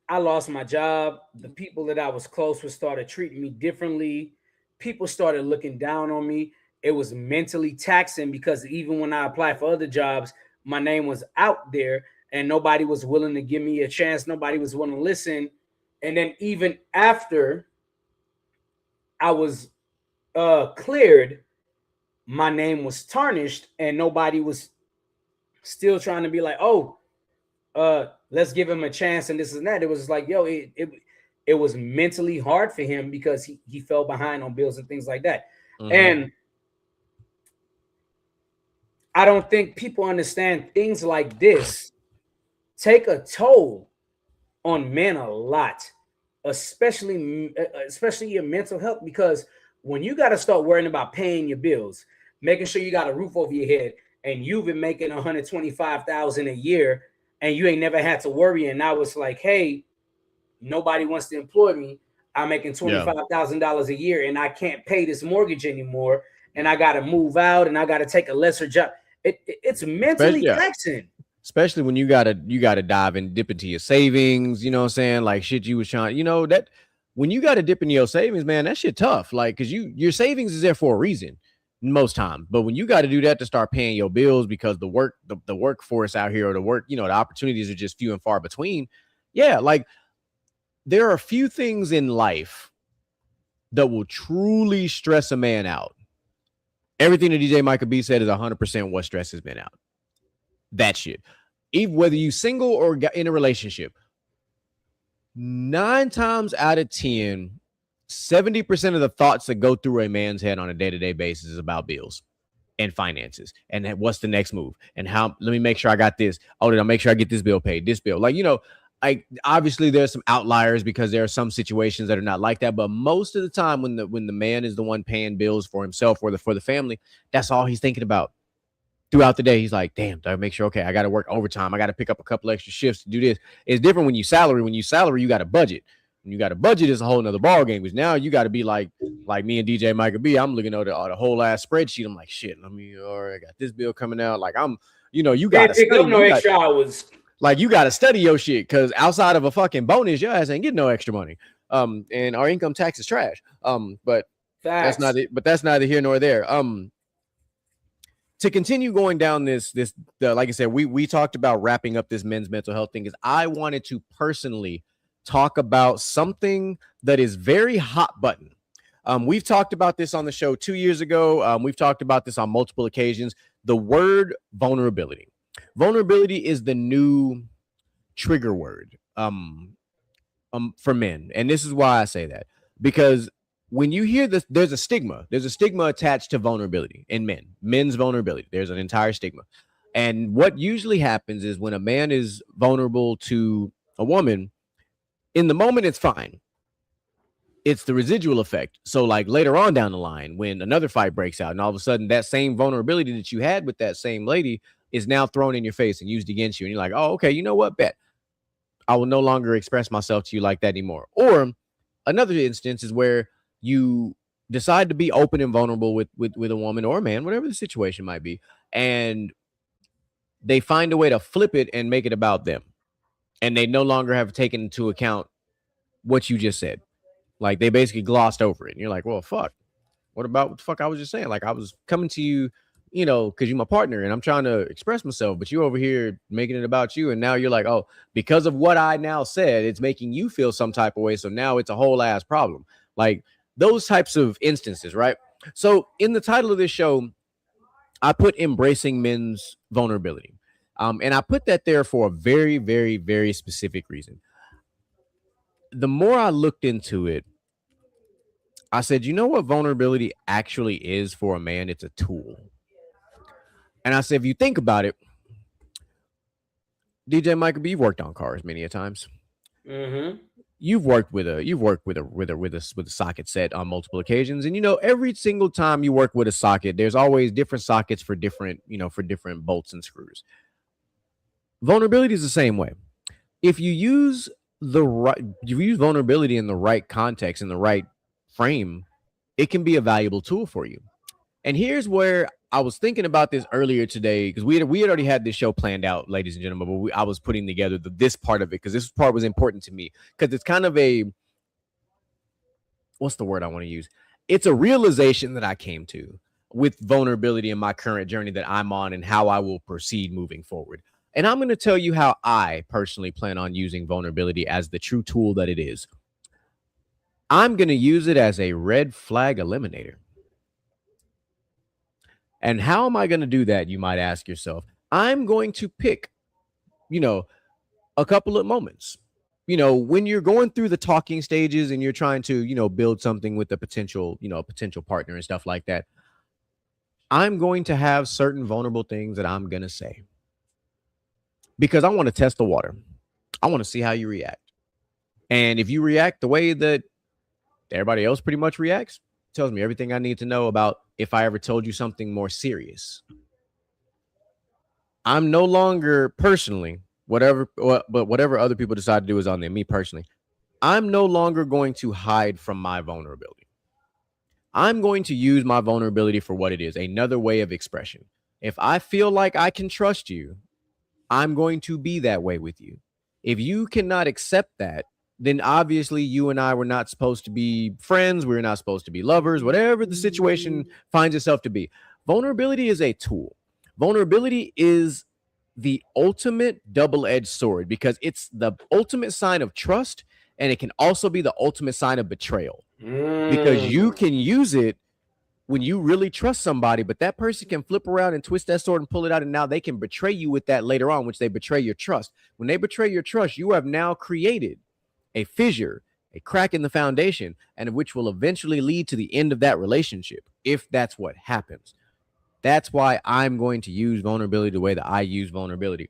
I lost my job. The people that I was close with started treating me differently. People started looking down on me. It was mentally taxing because even when I applied for other jobs, my name was out there and nobody was willing to give me a chance. Nobody was willing to listen. And then even after I was cleared, my name was tarnished and nobody was still trying to be like, oh, let's give him a chance and this and that. It was like, yo, it was mentally hard for him because he fell behind on bills and things like that. Mm-hmm. And I don't think people understand things like this take a toll on men a lot, especially your mental health, because when you got to start worrying about paying your bills, making sure you got a roof over your head, and you've been making $125,000 a year and you ain't never had to worry. And now it's like, hey, nobody wants to employ me. I'm making $25,000 a year and I can't pay this mortgage anymore. And I got to move out and I got to take a lesser job. It's mentally taxing. Especially when you gotta dive and dip into your savings, you know what I'm saying? Like shit you was trying, you know, that when you gotta dip into your savings, man, that shit tough. Like, cause your savings is there for a reason most times. But when you got to do that to start paying your bills because the workforce out here, or the opportunities are just few and far between. Yeah, like there are a few things in life that will truly stress a man out. Everything that DJ Micah B said is 100% what stresses men out. That shit. Even whether you single or in a relationship, 9 times out of 10, 70% of the thoughts that go through a man's head on a day-to-day basis is about bills and finances and what's the next move and how, let me make sure I got this. Oh, did I make sure I get this bill paid? This bill. Like, you know, obviously there's some outliers because there are some situations that are not like that. But most of the time when the man is the one paying bills for himself or for the family, that's all he's thinking about throughout the day. He's like, damn, do I make sure, okay, I got to work overtime. I got to pick up a couple extra shifts to do this. It's different when you salary. When you salary, you got a budget. When you got a budget, it's a whole nother ball game. Because now you got to be like me and DJ Micah B. I'm looking at the whole ass spreadsheet. I'm like, shit, all right, I got this bill coming out. Like you got to pick up no extra hours. Like you got to study your shit because outside of a fucking bonus, your ass ain't getting no extra money. And our income tax is trash. But Facts. that's neither here nor there. To continue going down this like I said, we talked about wrapping up this men's mental health thing. Is I wanted to personally talk about something that is very hot button. We've talked about this on the show 2 years ago. We've talked about this on multiple occasions. The word vulnerability. Vulnerability is the new trigger word. for men. And this is why I say that, because when you hear this, there's a stigma attached to vulnerability in men's vulnerability. There's an entire stigma. And what usually happens is when a man is vulnerable to a woman, in the moment, it's fine. It's the residual effect. So like later on down the line, when another fight breaks out and all of a sudden that same vulnerability that you had with that same lady is now thrown in your face and used against you. And you're like, oh, okay, you know what? Bet I will no longer express myself to you like that anymore. Or another instance is where you decide to be open and vulnerable with a woman or a man, whatever the situation might be, and they find a way to flip it and make it about them. And they no longer have taken into account what you just said. Like they basically glossed over it. And you're like, well, fuck. What about what the fuck I was just saying? Like I was coming to you, you know, because you're my partner and I'm trying to express myself, but you over here making it about you. And now you're like, oh, because of what I now said, it's making you feel some type of way. So now it's a whole ass problem. Like those types of instances, right? So in the title of this show, I put embracing men's vulnerability. And I put that there for a very, very, very specific reason. The more I looked into it, I said, you know what vulnerability actually is for a man? It's a tool. And I said, if you think about it, DJ Michael B, you've worked on cars many a times. Mm-hmm. You've worked with a socket set on multiple occasions, and you know every single time you work with a socket, there's always different sockets for different bolts and screws. Vulnerability is the same way. If you use vulnerability in the right context, in the right frame, it can be a valuable tool for you. And here's where I was thinking about this earlier today, because we had already had this show planned out, ladies and gentlemen, but I was putting together this part of it because this part was important to me, because it's kind of what's the word I want to use? It's a realization that I came to with vulnerability in my current journey that I'm on and how I will proceed moving forward. And I'm going to tell you how I personally plan on using vulnerability as the true tool that it is. I'm going to use it as a red flag eliminator. And how am I going to do that? You might ask yourself. I'm going to pick, a couple of moments, when you're going through the talking stages and you're trying to, build something with a potential partner and stuff like that. I'm going to have certain vulnerable things that I'm going to say because I want to test the water. I want to see how you react. And if you react the way that everybody else pretty much reacts, tells me everything I need to know about if I ever told you something more serious. I'm no longer personally, whatever other people decide to do is on them. Me personally, I'm no longer going to hide from my vulnerability. I'm going to use my vulnerability for what it is, another way of expression. If I feel like I can trust you, I'm going to be that way with you. If you cannot accept that, then obviously you and I were not supposed to be friends. We're not supposed to be lovers, whatever the situation finds itself to be. Vulnerability is a tool. Vulnerability is the ultimate double-edged sword because it's the ultimate sign of trust, and it can also be the ultimate sign of betrayal because you can use it when you really trust somebody, but that person can flip around and twist that sword and pull it out, and now they can betray you with that later on, which they betray your trust. When they betray your trust, you have now created a fissure, a crack in the foundation, and which will eventually lead to the end of that relationship, if that's what happens. That's why I'm going to use vulnerability the way that I use vulnerability.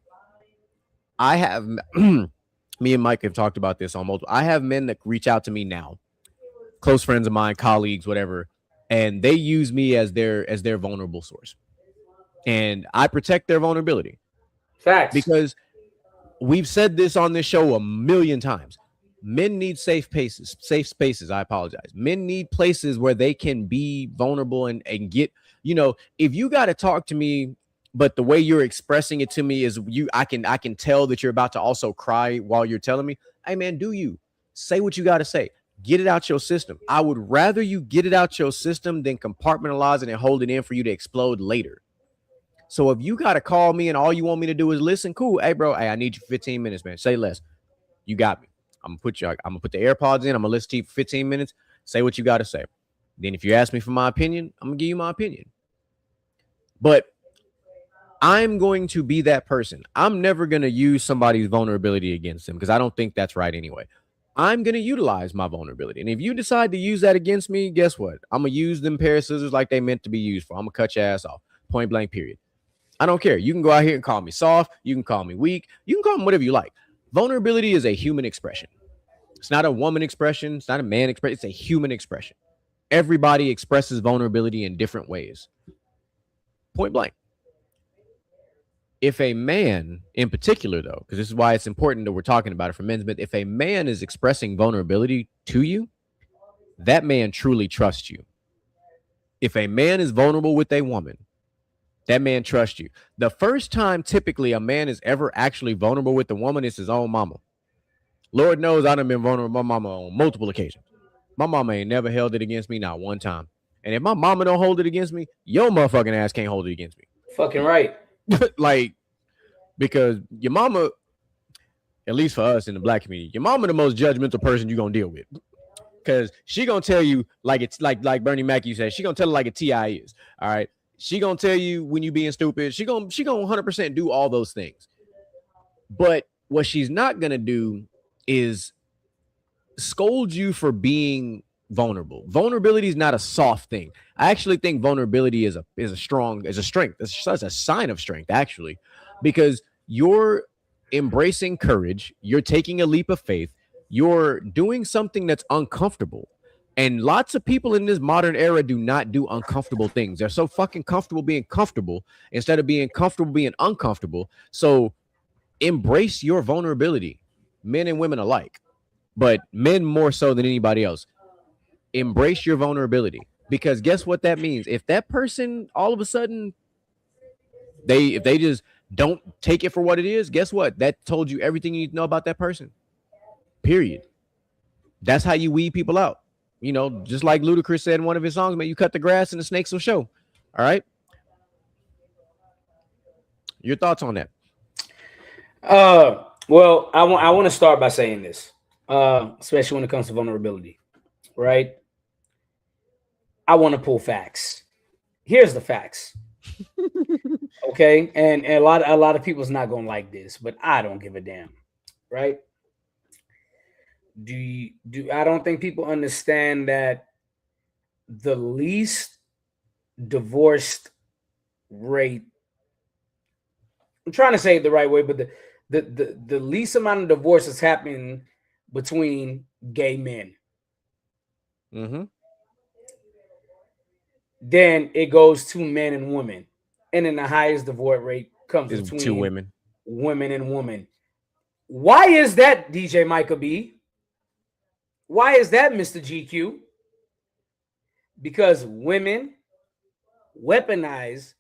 I have, me and Mike have talked about this on multiple. I have men that reach out to me now, close friends of mine, colleagues, whatever, and they use me as their vulnerable source. And I protect their vulnerability. Facts. Because we've said this on this show a million times. Men need safe spaces. I apologize. Men need places where they can be vulnerable and get, if you got to talk to me, but the way you're expressing it to me is I can tell that you're about to also cry while you're telling me, hey man, do you say what you got to say? Get it out your system. I would rather you get it out your system than compartmentalize it and hold it in for you to explode later. So if you got to call me and all you want me to do is listen, cool. Hey bro, I need you for 15 minutes, man. Say less. You got me. I'm gonna put the AirPods in. I'm gonna listen to you for 15 minutes. Say what you got to say. Then if you ask me for my opinion, I'm gonna give you my opinion. But I'm going to be that person. I'm never gonna use somebody's vulnerability against them because I don't think that's right anyway. I'm going to utilize my vulnerability. And if you decide to use that against me, guess what? I'm going to use them pair of scissors like they meant to be used for. I'm going to cut your ass off. Point blank, period. I don't care. You can go out here and call me soft. You can call me weak. You can call me whatever you like. Vulnerability is a human expression. It's not a woman expression. It's not a man expression. It's a human expression. Everybody expresses vulnerability in different ways. Point blank. If a man in particular, though, because this is why it's important that we're talking about it for men's, but if a man is expressing vulnerability to you, that man truly trusts you. If a man is vulnerable with a woman, that man trusts you. The first time typically a man is ever actually vulnerable with a woman is his own mama. Lord knows I done been vulnerable with my mama on multiple occasions. My mama ain't never held it against me, not one time. And if my mama don't hold it against me, your motherfucking ass can't hold it against me. Fucking right. Like, because your mama, at least for us in the black community, your mama the most judgmental person you're gonna deal with. Because she gonna tell you like it's like Bernie Mac said, she gonna tell it like a TI is. All right. She gonna tell you when you being stupid. She gonna 100% do all those things. But what she's not gonna do is scold you for being vulnerable. Vulnerability is not a soft thing. I actually think vulnerability is a strength. It's such a sign of strength, actually, because you're embracing courage. You're taking a leap of faith. You're doing something that's uncomfortable. And lots of people in this modern era do not do uncomfortable things. They're so fucking comfortable being comfortable instead of being comfortable being uncomfortable. So embrace your vulnerability, men and women alike, but men more so than anybody else. Embrace your vulnerability, because guess what that means? If that person all of a sudden if they just don't take it for what it is, guess what? That told you everything you need to know about that person. Period. That's how you weed people out. You know, just like Ludacris said in one of his songs, man, you cut the grass and the snakes will show. All right. Your thoughts on that? Well, I want to start by saying this, especially when it comes to vulnerability, right? I want to pull facts. Here's the facts. Okay. And a lot of people's not going to like this, but I don't give a damn. Right. I don't think people understand that the least divorced rate, I'm trying to say it the right way, but the least amount of divorce is happening between gay men. Mm-hmm. Then it goes to men and women. And then the highest divorce rate comes between two women and women. Why is that, DJ Micah B? Why is that, Mr. GQ? Because women weaponize,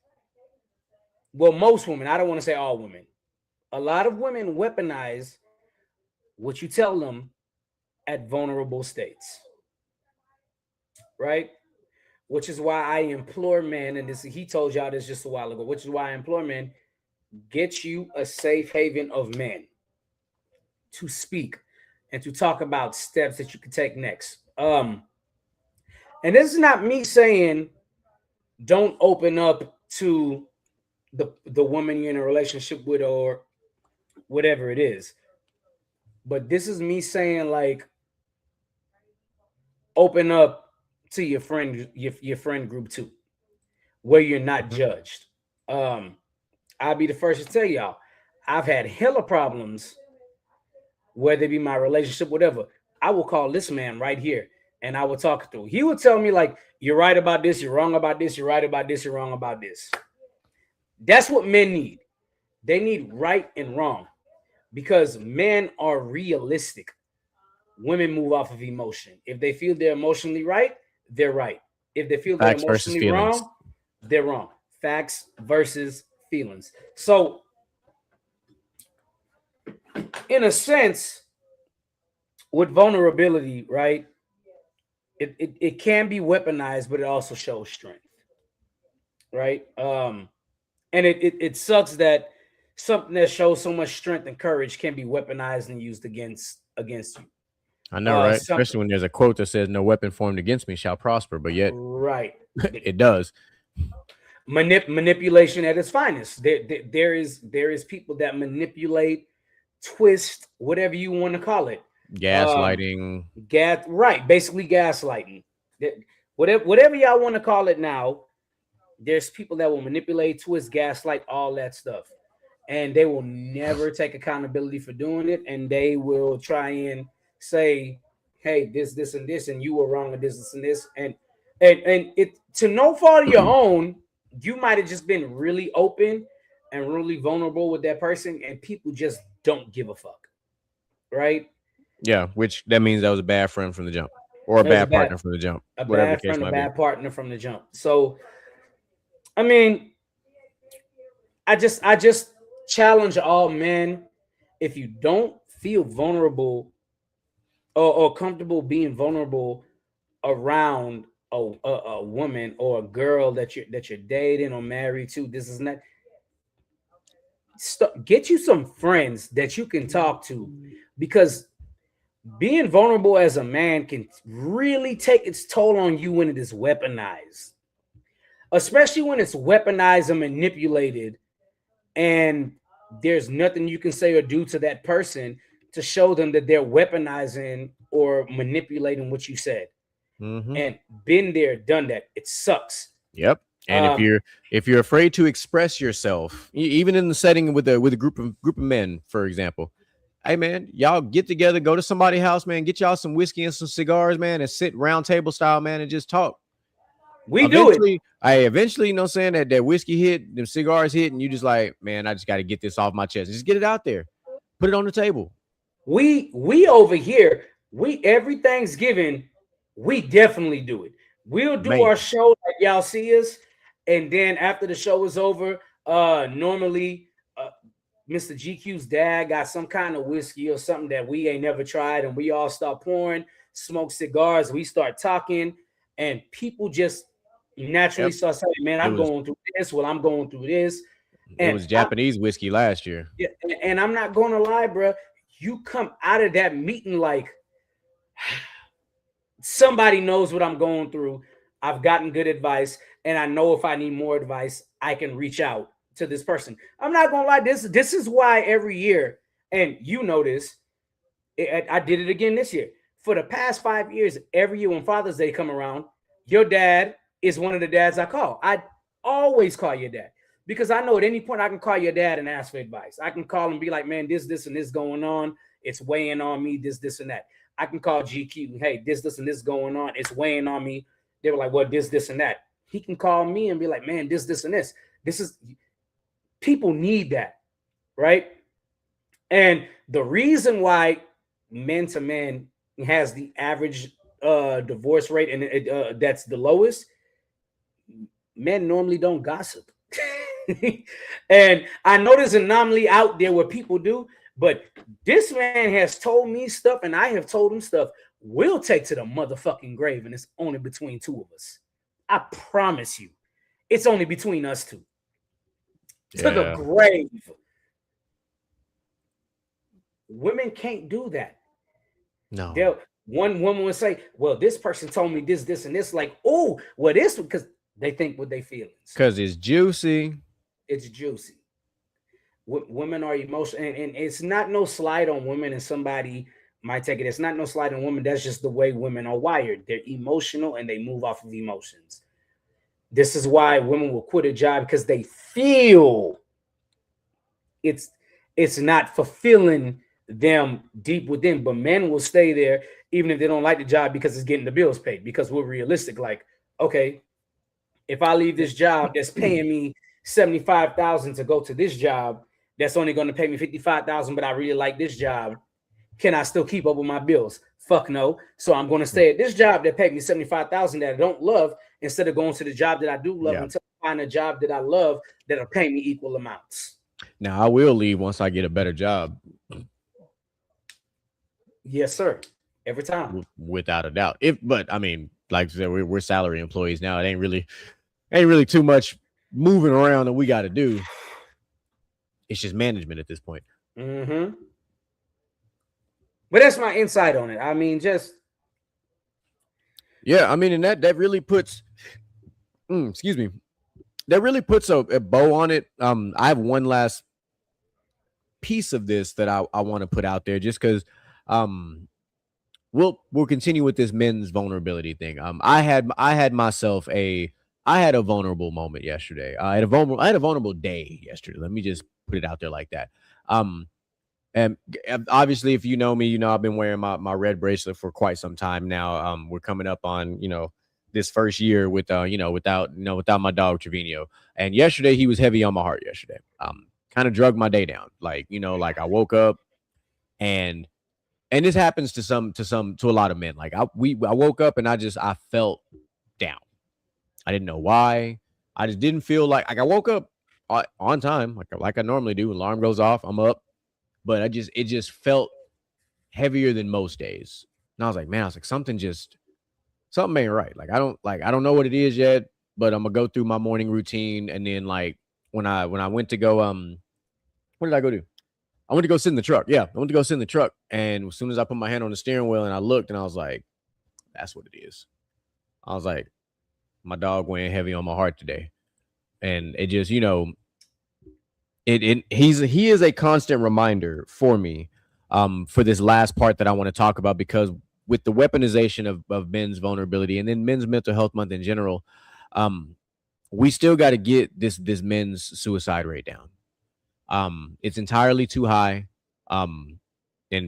well, most women, I don't want to say all women. A lot of women weaponize what you tell them at vulnerable states. Right? Which is why I implore men, and he told y'all this just a while ago, which is why I implore men, get you a safe haven of men to speak and to talk about steps that you can take next. And this is not me saying don't open up to the woman you're in a relationship with or whatever it is. But this is me saying, like, open up to your friend group too, where you're not judged. I'll be the first to tell y'all, I've had hella problems, whether it be my relationship, whatever. I will call this man right here and I will talk through. He would tell me, like, you're right about this, you're wrong about this, you're right about this, you're wrong about this. That's what men need. They need right and wrong, because men are realistic. Women move off of emotion. If they feel they're emotionally right, they're right. If they feel they're emotionally wrong, they're wrong. Facts versus feelings. So, in a sense, with vulnerability, right, it can be weaponized, but it also shows strength, right? And it sucks that something that shows so much strength and courage can be weaponized and used against you. I know, right? Especially when there's a quote that says, "No weapon formed against me shall prosper," but yet, right, it does. Manipulation at its finest. There is people that manipulate, twist, whatever you want to call it. Gaslighting. Right, basically gaslighting. Whatever y'all want to call it now, there's people that will manipulate, twist, gaslight, all that stuff. And they will never take accountability for doing it. And they will try and say, hey, this, and this, and you were wrong with this, and this. And it, to no fault of your own, you might have just been really open and really vulnerable with that person, and people just don't give a fuck. Right? Yeah, which that means that was a bad friend from the jump, or a bad partner from the jump. A bad friend, a bad partner from the jump. So, I mean, I just challenge all men: if you don't feel vulnerable or comfortable being vulnerable around a woman or a girl that you're dating or married to, this is not. Get you some friends that you can talk to, because being vulnerable as a man can really take its toll on you when it is weaponized, especially when it's weaponized and manipulated, and there's nothing you can say or do to that person to show them that they're weaponizing or manipulating what you said. And been there, done that. It sucks. Yep. And if you're afraid to express yourself, even in the setting with a group of men, for example, hey man, y'all get together, go to somebody's house, man, get y'all some whiskey and some cigars, man, and sit round table style, man, and just talk. Eventually, you know, saying that whiskey hit, them cigars hit, and you just like, man, I just got to get this off my chest. Just get it out there, put it on the table. We over here, every Thanksgiving, we definitely do it. We'll do our show like y'all see us, and then after the show is over, normally Mr. GQ's dad got some kind of whiskey or something that we ain't never tried, and we all start pouring, smoke cigars, we start talking, and people just naturally start saying, man, I'm going through this. Well, I'm going through this. And it was Japanese whiskey last year. Yeah, and I'm not going to lie, bro. You come out of that meeting like, somebody knows what I'm going through. I've gotten good advice, and I know if I need more advice, I can reach out to this person. I'm not gonna lie. This is why every year, and you know this, I did it again this year. For the past 5 years, every year when Father's Day come around, your dad is one of the dads I call. I always call your dad, because I know at any point I can call your dad and ask for advice. I can call and be like, man, this, and this going on. It's weighing on me, this, and that. I can call GQ, hey, this, and this going on. It's weighing on me. They were like, well, this, and that. He can call me and be like, man, this, and this. This is, people need that, right? And the reason why men to men has the average divorce rate, and that's the lowest, men normally don't gossip. And I know there's an anomaly out there where people do, but this man has told me stuff, and I have told him stuff we'll take to the motherfucking grave, and it's only between two of us. I promise you, it's only between us two. To the grave. Women can't do that. No. One woman would say, well, this person told me this, and this. Like, oh, well, this, because they think with their feelings. Because it's juicy. It's juicy. Women are emotional, and it's not no slight on women, and somebody might take it. It's not no slight on women. That's just the way women are wired. They're emotional, and they move off of emotions. This is why women will quit a job, because they feel it's not fulfilling them deep within. But men will stay there even if they don't like the job, because it's getting the bills paid. Because we're realistic. Like, okay, if I leave this job that's paying me $75,000 to go to this job that's only going to pay me $55,000, but I really like this job, can I still keep up with my bills? Fuck no. So I'm going to stay at this job that paid me $75,000 that I don't love, instead of going to the job that I do love, until I find a job that I love that'll pay me equal amounts. Now I will leave once I get a better job. Yes, sir. Every time, without a doubt. But I mean, like I said, we're salary employees now. It ain't really too much moving around that we got to do. It's just management at this point. Mm-hmm. But that's my insight on it. I mean, I mean, and that really puts, excuse me, that really puts a bow on it. I have one last piece of this that I want to put out there, just because we'll continue with this men's vulnerability thing. I had a vulnerable moment yesterday. I had a vulnerable day yesterday. Let me just put it out there like that. Um, and obviously, if you know me, you know I've been wearing my red bracelet for quite some time now. We're coming up on this first year with without my dog Trevino. And yesterday he was heavy on my heart. Yesterday, kind of drug my day down. Like like I woke up and this happens to a lot of men. Like I woke up and I felt down. I didn't know why. I just didn't feel like I woke up on time like I normally do. Alarm goes off, I'm up, but it just felt heavier than most days. And I was like, man, something ain't right. Like I don't know what it is yet, but I'm gonna go through my morning routine and then like when I went to go what did I go do? I went to go sit in the truck. Yeah, I went to go sit in the truck. And as soon as I put my hand on the steering wheel and I looked and I was like, that's what it is. I was like, my dog weighing heavy on my heart today. And it just, he is a constant reminder for me for this last part that I want to talk about, because with the weaponization of men's vulnerability and then men's mental health month in general, we still got to get this men's suicide rate down. It's entirely too high. And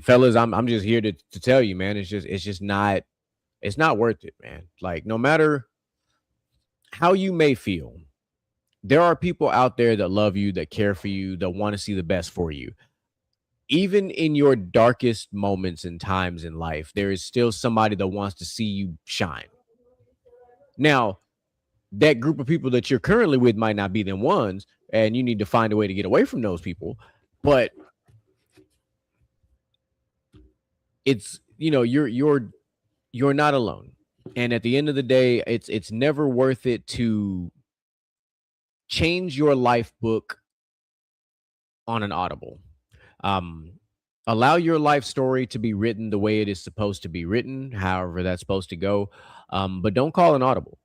fellas, I'm just here to tell you, man, it's not worth it, man. Like no matter how you may feel, there are people out there that love you, that care for you, that want to see the best for you. Even in your darkest moments and times in life, there is still somebody that wants to see you shine. Now, that group of people that you're currently with might not be them ones, and you need to find a way to get away from those people. But it's you're not alone. And at the end of the day, it's never worth it to change your life book on an audible. Allow your life story to be written the way it is supposed to be written, however that's supposed to go. But don't call an audible.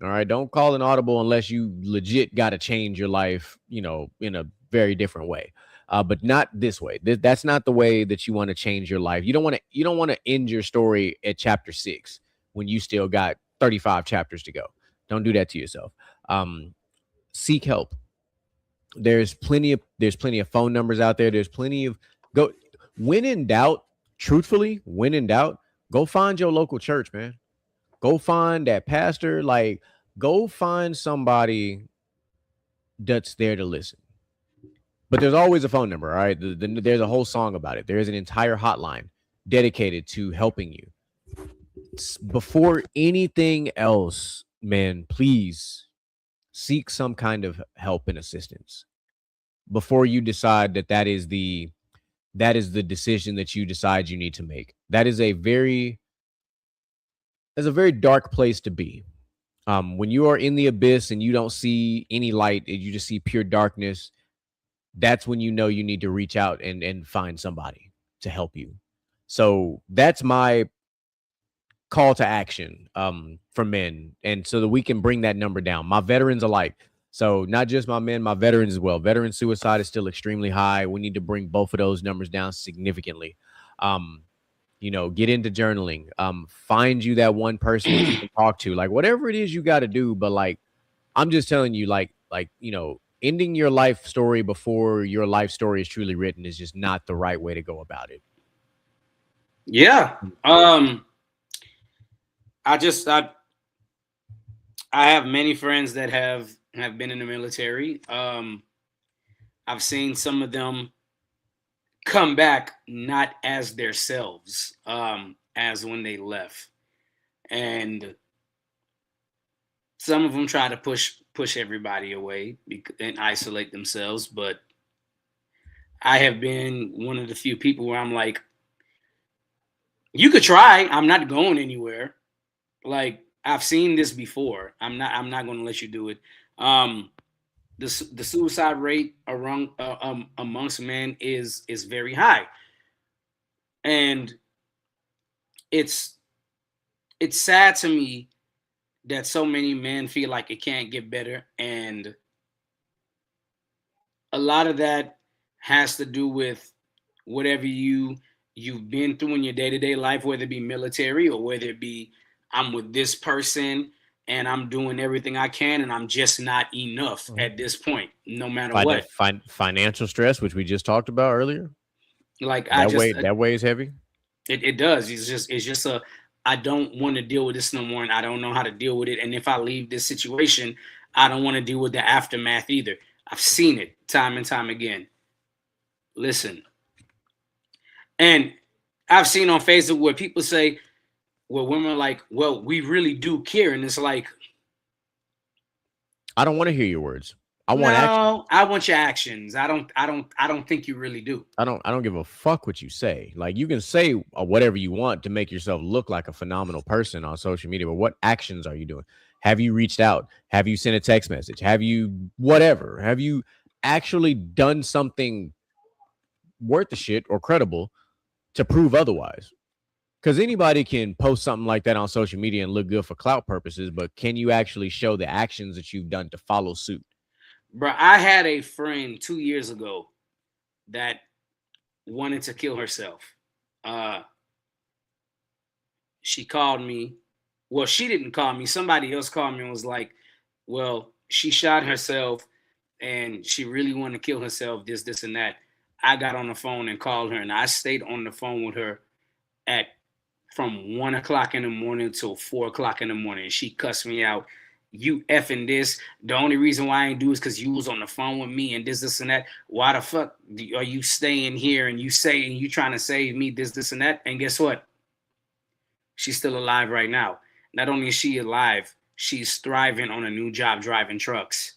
All right. Don't call an audible unless you legit got to change your life, in a very different way. But not this way. That's not the way that you want to change your life. You don't want to end your story at chapter 6 when you still got 35 chapters to go. Don't do that to yourself. Seek help. There's plenty of phone numbers out there. There's plenty of when in doubt, truthfully, when in doubt, go find your local church, man. Go find that pastor, like go find somebody that's there to listen. But there's always a phone number, all right? There's a whole song about it. There's an entire hotline dedicated to helping you. Before anything else, man, please seek some kind of help and assistance before you decide that is the decision that you decide you need to make. That is a very dark place to be. When you are in the abyss and you don't see any light and you just see pure darkness, that's when you know you need to reach out and find somebody to help you. So that's my call to action for men, and so that we can bring that number down. My veterans alike. So not just my men, my veterans as well. Veteran suicide is still extremely high. We need to bring both of those numbers down significantly. Get into journaling. Find you that one person that you can talk to. Like whatever it is you got to do. But like, I'm just telling you, ending your life story before your life story is truly written is just not the right way to go about it. Yeah. I have many friends that have been in the military. I've seen some of them come back not as themselves as when they left, and some of them try to push everybody away and isolate themselves. But I have been one of the few people where I'm like, you could try. I'm not going anywhere. Like I've seen this before. I'm not going to let you do it. The suicide rate amongst men is very high, and it's sad to me that so many men feel like it can't get better, and a lot of that has to do with whatever you you've been through in your day-to-day life, whether it be military or whether it be I'm with this person and I'm doing everything I can and I'm just not enough at this point, no matter what. Financial stress, which we just talked about earlier. Like That weighs heavy. It does. It's just I don't want to deal with this no more, and I don't know how to deal with it. And if I leave this situation, I don't want to deal with the aftermath either. I've seen it time and time again. Listen, and I've seen on Facebook where people say, well, women are like, well, we really do care. And it's like, I don't want to hear your words. I want action. I want your actions. I don't think you really do. I don't give a fuck what you say. Like, you can say whatever you want to make yourself look like a phenomenal person on social media, but what actions are you doing? Have you reached out? Have you sent a text message? Have you whatever? Have you actually done something worth the shit or credible to prove otherwise? Because anybody can post something like that on social media and look good for clout purposes, but can you actually show the actions that you've done to follow suit? Bro, I had a friend 2 years ago that wanted to kill herself. She called me. Well, she didn't call me. Somebody else called me and was like, well, she shot herself and she really wanted to kill herself, this, and that. I got on the phone and called her, and I stayed on the phone with her from 1 o'clock in the morning till 4 o'clock in the morning. She cussed me out. You effing this. The only reason why I ain't do is because you was on the phone with me and this, and that. Why the fuck are you staying here and you trying to save me, this, and that? And guess what? She's still alive right now. Not only is she alive, she's thriving on a new job driving trucks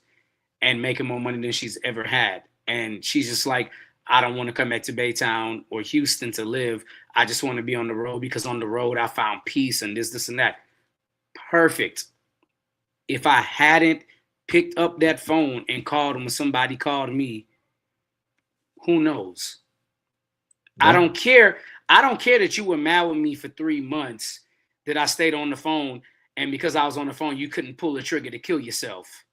and making more money than she's ever had. And she's just like, I don't want to come back to Baytown or Houston to live. I just want to be on the road because on the road I found peace and this, and that. Perfect. If I hadn't picked up that phone and called him when somebody called me, who knows? Yeah. I don't care. I don't care that you were mad with me for 3 months, that I stayed on the phone, and because I was on the phone, you couldn't pull the trigger to kill yourself.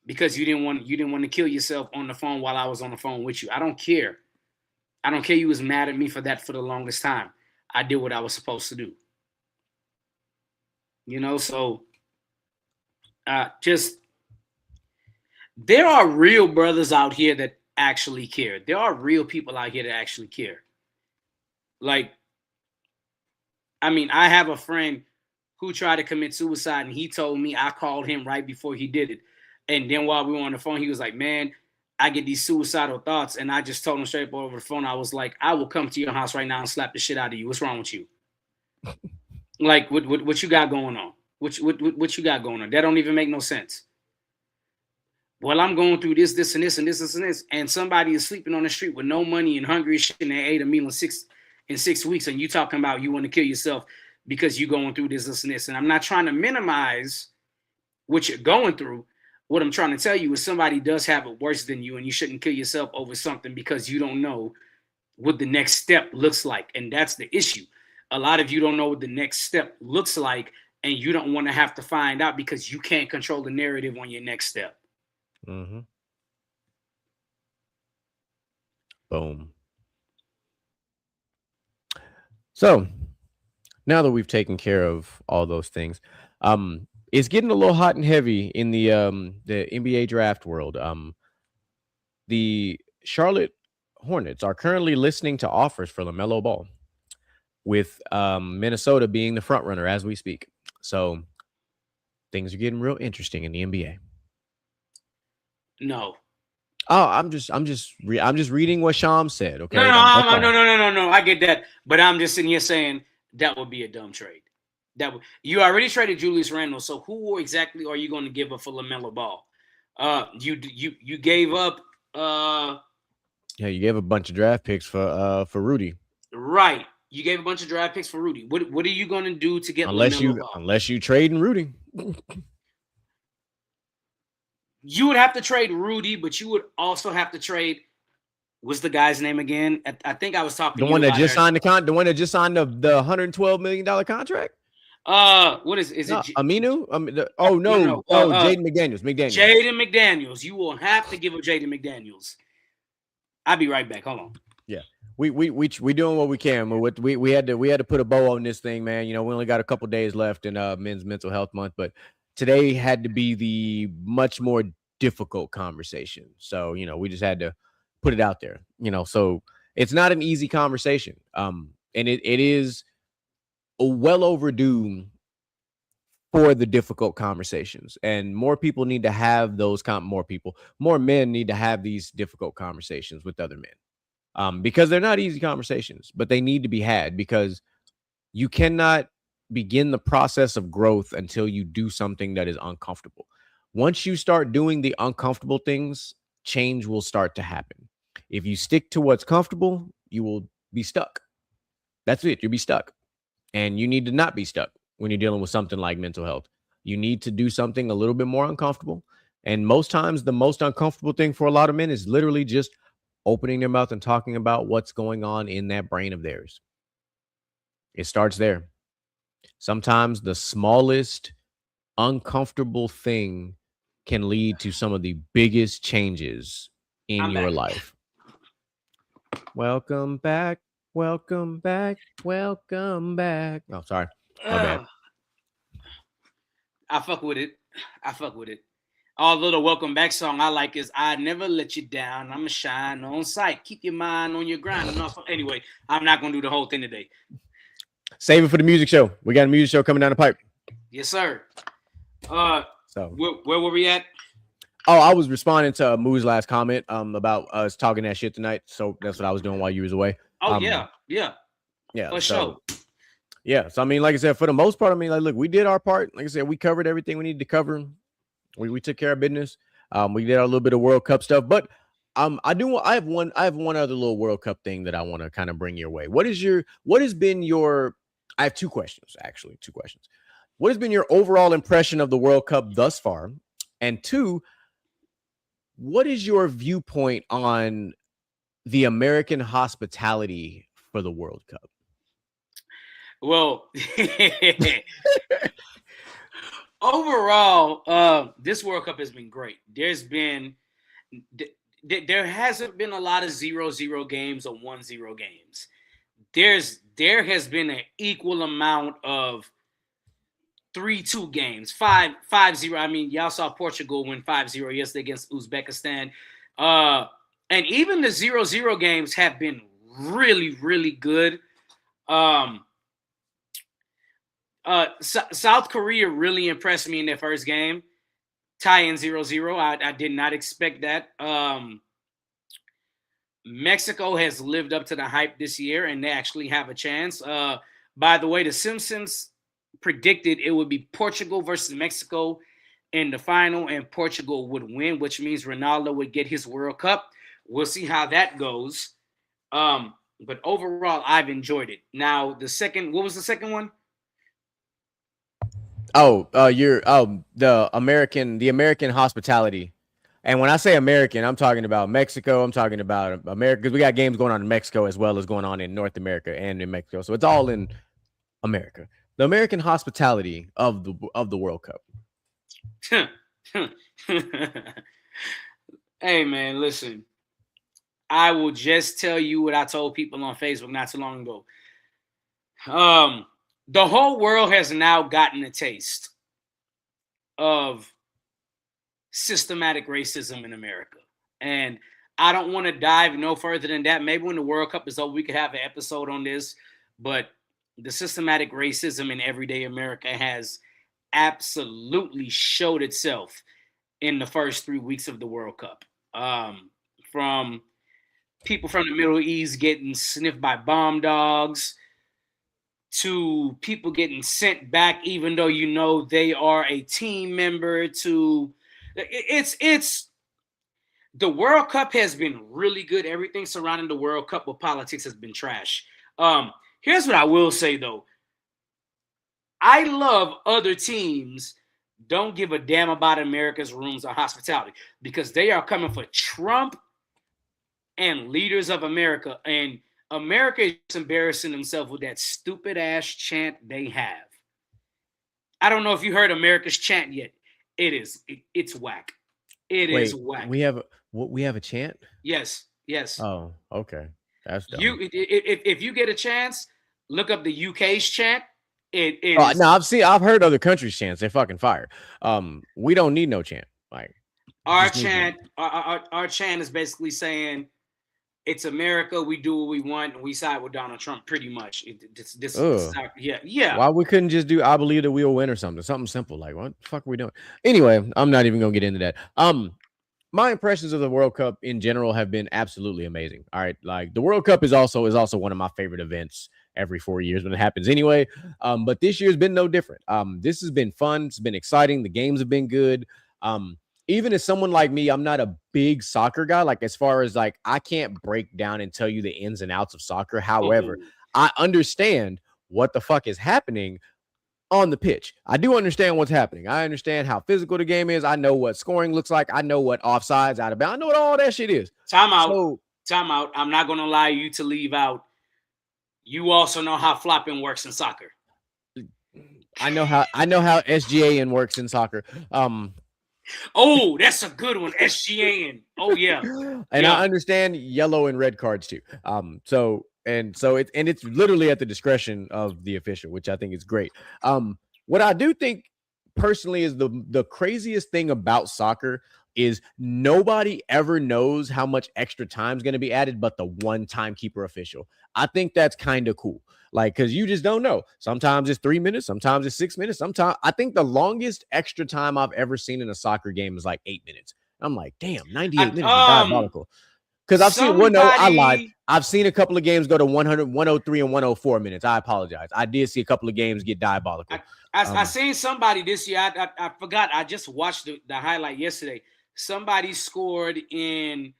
Because you didn't want to kill yourself on the phone while I was on the phone with you. I don't care. I don't care you was mad at me for that for the longest time. I did what I was supposed to do. You know, so just there are real brothers out here that actually care. There are real people out here that actually care. Like, I mean, I have a friend who tried to commit suicide, and he told me, I called him right before he did it. And then while we were on the phone, he was like, man, I get these suicidal thoughts. And I just told him straight up over the phone, I was like, I will come to your house right now and slap the shit out of you. What's wrong with you? Like, what you got going on? What you got going on? That don't even make no sense. Well, I'm going through this, and this, and this, and this, and somebody is sleeping on the street with no money and hungry as shit, and they ate a meal in 6 weeks, and you talking about you want to kill yourself because you going through this, and this. And I'm not trying to minimize what you're going through. What I'm trying to tell you is somebody does have it worse than you, and you shouldn't kill yourself over something because you don't know what the next step looks like. And that's the issue. A lot of you don't know what the next step looks like, and you don't want to have to find out because you can't control the narrative on your next step. Mm-hmm. Boom. So now that we've taken care of all those things, it's getting a little hot and heavy in the NBA draft world. The Charlotte Hornets are currently listening to offers for LaMelo Ball, with Minnesota being the front runner as we speak. So things are getting real interesting in the NBA. No. Oh, I'm just reading what Sham said. Okay. No. I get that, but I'm just sitting here saying that would be a dumb trade. You already traded Julius Randle, so who exactly are you going to give up for LaMelo Ball? You gave up. Yeah, you gave a bunch of draft picks for Rudy. Right, you gave a bunch of draft picks for Rudy. What are you going to do to get LaMelo Ball? Unless you trade in Rudy? You would have to trade Rudy, but you would also have to trade. What's the guy's name again? I think I was talking. The one that just signed the one that just signed the $112 million contract. What is it? Aminu? No. Jaden McDaniels. Jaden McDaniels. You will have to give up Jaden McDaniels. I'll be right back. Hold on. Yeah. We doing what we can. We had to put a bow on this thing, man. You know, we only got a couple days left in Men's Mental Health Month, but today had to be the much more difficult conversation. So, you know, we just had to put it out there. You know, so it's not an easy conversation. And it is well overdue for the difficult conversations. And more people need to have those more men need to have these difficult conversations with other men. Because they're not easy conversations, but they need to be had because you cannot begin the process of growth until you do something that is uncomfortable. Once you start doing the uncomfortable things, change will start to happen. If you stick to what's comfortable, you will be stuck. That's it. You'll be stuck. And you need to not be stuck when you're dealing with something like mental health. You need to do something a little bit more uncomfortable. And most times, the most uncomfortable thing for a lot of men is literally just opening their mouth and talking about what's going on in that brain of theirs. It starts there. Sometimes the smallest uncomfortable thing can lead to some of the biggest changes in your life. Welcome back. Welcome back. Welcome back. Oh, sorry. My bad. I fuck with it. Although the welcome back song I like is I Never Let You Down. I'ma shine on sight. Keep your mind on your grind. And also, anyway, I'm not gonna do the whole thing today. Save it for the music show. We got a music show coming down the pipe. Yes, sir. So where were we at? Oh, I was responding to Moo's last comment about us talking that shit tonight. So that's what I was doing while you was away. Oh, yeah. For sure. Yeah. So I mean, like I said, for the most part, I mean, like, look, we did our part. Like I said, we covered everything we needed to cover. We took care of business. We did our little bit of World Cup stuff, but I have one other little World Cup thing that I want to kind of bring your way. I have two questions. What has been your overall impression of the World Cup thus far? And two, what is your viewpoint on the American hospitality for the World Cup? Well, overall, this World Cup has been great. There hasn't been a lot of 0-0 games or 1-0 games. There has been an equal amount of 3-2 games, 5-0. I mean, y'all saw Portugal win 5-0 yesterday against Uzbekistan. And even the 0-0 games have been really, really good. South Korea really impressed me in their first game. Tie-in 0-0. I did not expect that. Mexico has lived up to the hype this year, and they actually have a chance. By the way, The Simpsons predicted it would be Portugal versus Mexico in the final, and Portugal would win, which means Ronaldo would get his World Cup. We'll see how that goes. But overall, I've enjoyed it. Now, what was the second one? The American hospitality. And when I say American, I'm talking about Mexico. I'm talking about America, because we got games going on in Mexico as well as going on in North America and in Mexico. So it's all in America. The American hospitality of the World Cup. Hey, man, listen. I will just tell you what I told people on Facebook not too long ago. The whole world has now gotten a taste of systematic racism in America. And I don't want to dive no further than that. Maybe when the World Cup is over, we could have an episode on this. But the systematic racism in everyday America has absolutely showed itself in the first 3 weeks of the World Cup. From people from the Middle East getting sniffed by bomb dogs, to people getting sent back even though you know they are a team member, to it's the World Cup has been really good. Everything surrounding the World Cup with politics has been trash. Here's what I will say though. I love other teams don't give a damn about America's rooms of hospitality, because they are coming for Trump and leaders of America. And America is embarrassing themselves with that stupid ass chant they have. I don't know if you heard America's chant yet. It's whack. It is whack. We have a chant? Yes. Oh, okay. That's dumb. If you get a chance, look up the UK's chant. It is no, I've heard other countries' chants. They're fucking fire. We don't need no chant. Like our chant. Our chant is basically saying, "It's America. We do what we want, and we side with Donald Trump." Pretty much. Yeah. Why we couldn't just do "I believe that we'll win" or something simple? Like what the fuck are we doing? Anyway, I'm not even gonna get into that. My impressions of the World Cup in general have been absolutely amazing. All right, like the World Cup is also one of my favorite events every 4 years when it happens anyway. But this year's been no different. This has been fun. It's been exciting. The games have been good. Even as someone like me, I'm not a big soccer guy. Like as far as like, I can't break down and tell you the ins and outs of soccer. However, I understand what the fuck is happening on the pitch. I do understand what's happening. I understand how physical the game is. I know what scoring looks like. I know what offsides, out of bounds. I know what all that shit is. Time out. I'm not going to allow you to leave out. You also know how flopping works in soccer. I know how SGAN works in soccer. Oh, that's a good one. SGAN. Oh yeah. And I understand yellow and red cards too. It's literally at the discretion of the official, which I think is great. What I do think personally is the craziest thing about soccer is nobody ever knows how much extra time is going to be added, but the one timekeeper official. I think that's kind of cool. Like, because you just don't know. Sometimes it's 3 minutes, sometimes it's 6 minutes. Sometimes I think the longest extra time I've ever seen in a soccer game is like 8 minutes. I'm like, damn, 98 minutes is diabolical. Because I've seen, well, no, I lied. I've seen a couple of games go to 100, 103, and 104 minutes. I apologize. I did see a couple of games get diabolical. I seen somebody this year. I forgot. I just watched the highlight yesterday. Somebody scored in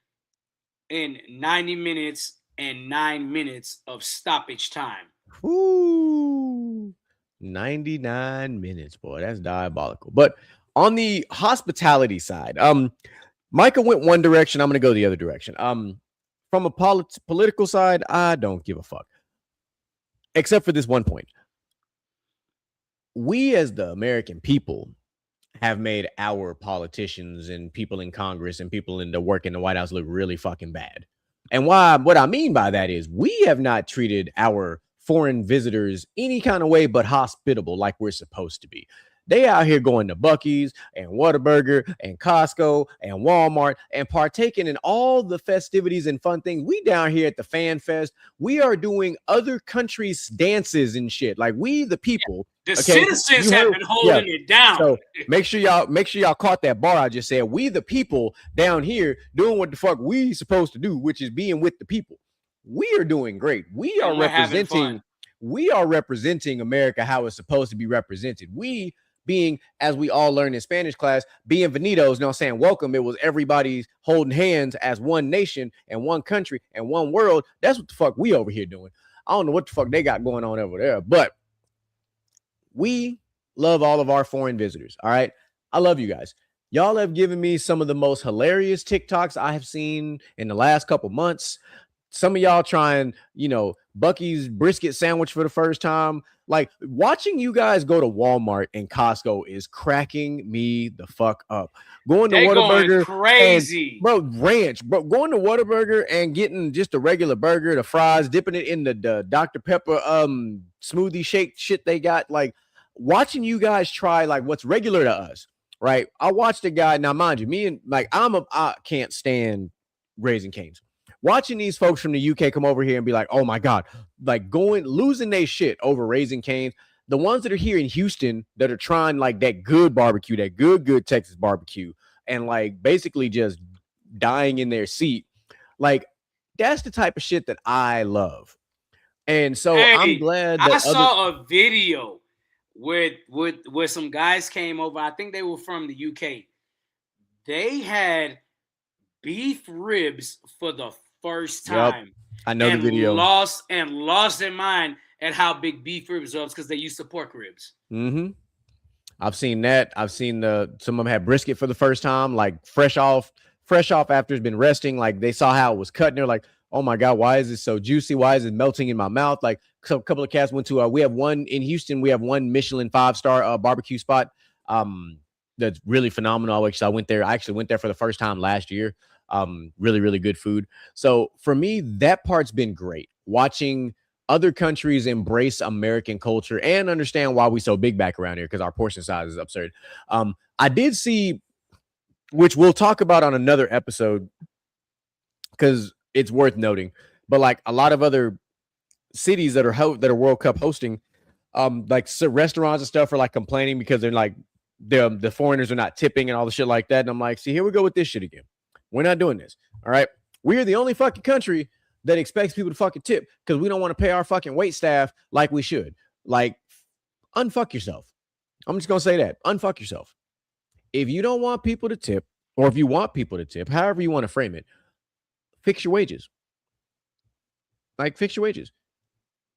90 minutes and 9 minutes of stoppage time. Ooh, 99 minutes, boy. That's diabolical. But on the hospitality side, Micah went one direction. I'm going to go the other direction. From a political side, I don't give a fuck. Except for this one point. We as the American people have made our politicians and people in Congress and people in the work in the White House look really fucking bad. And what I mean by that is we have not treated our foreign visitors any kind of way but hospitable like we're supposed to be. They out here going to Buc-ee's and Whataburger and Costco and Walmart and partaking in all the festivities and fun things. We down here at the Fan Fest, we are doing other countries' dances and shit. Like we, the people, the citizens have been holding it down. So make sure y'all caught that bar I just said. We, the people, down here doing what the fuck we supposed to do, which is being with the people. We are doing great. We are representing America how it's supposed to be represented. We being, as we all learned in Spanish class, bienvenidos, you know what I'm saying? Welcome. It was everybody's holding hands as one nation and one country and one world. That's what the fuck we over here doing. I don't know what the fuck they got going on over there, but we love all of our foreign visitors. All right. I love you guys. Y'all have given me some of the most hilarious TikToks I have seen in the last couple months. Some of y'all trying, Buc-ee's brisket sandwich for the first time. Like watching you guys go to Walmart and Costco is cracking me the fuck up. Going to Whataburger, crazy, ranch, but going to Whataburger and getting just a regular burger, the fries, dipping it in the Dr. Pepper smoothie shake shit they got. Like watching you guys try like what's regular to us, right? I watched a guy. Now, mind you, I can't stand Raising Cane's. Watching these folks from the UK come over here and be like, oh my God, like losing their shit over Raising Cane's. The ones that are here in Houston that are trying like that good barbecue, that good Texas barbecue, and like basically just dying in their seat. Like that's the type of shit that I love. And so I'm glad that I saw a video where some guys came over. I think they were from the UK. They had beef ribs for the first time. Yep. I know the video. Lost their mind at how big beef ribs was because they used to pork ribs. Mm-hmm. I've seen that. I've seen some of them had brisket for the first time, like fresh off after it's been resting. Like they saw how it was cut and they're like, oh my God, why is it so juicy? Why is it melting in my mouth? Like a couple of cats went to we have one in Houston. We have one Michelin 5-star barbecue spot. That's really phenomenal. I actually went there for the first time last year. Really, really good food. So for me, that part's been great. Watching other countries embrace American culture and understand why we so big back around here because our portion size is absurd. I did see, which we'll talk about on another episode because it's worth noting, but like a lot of other cities that are World Cup hosting, like restaurants and stuff are like complaining because they're like the foreigners are not tipping and all the shit like that. And I'm like, see, here we go with this shit again. We're not doing this. All right. We are the only fucking country that expects people to fucking tip because we don't want to pay our fucking wait staff like we should. Like, unfuck yourself. I'm just gonna say that. Unfuck yourself. If you don't want people to tip, or if you want people to tip, however you want to frame it, fix your wages. Like, fix your wages.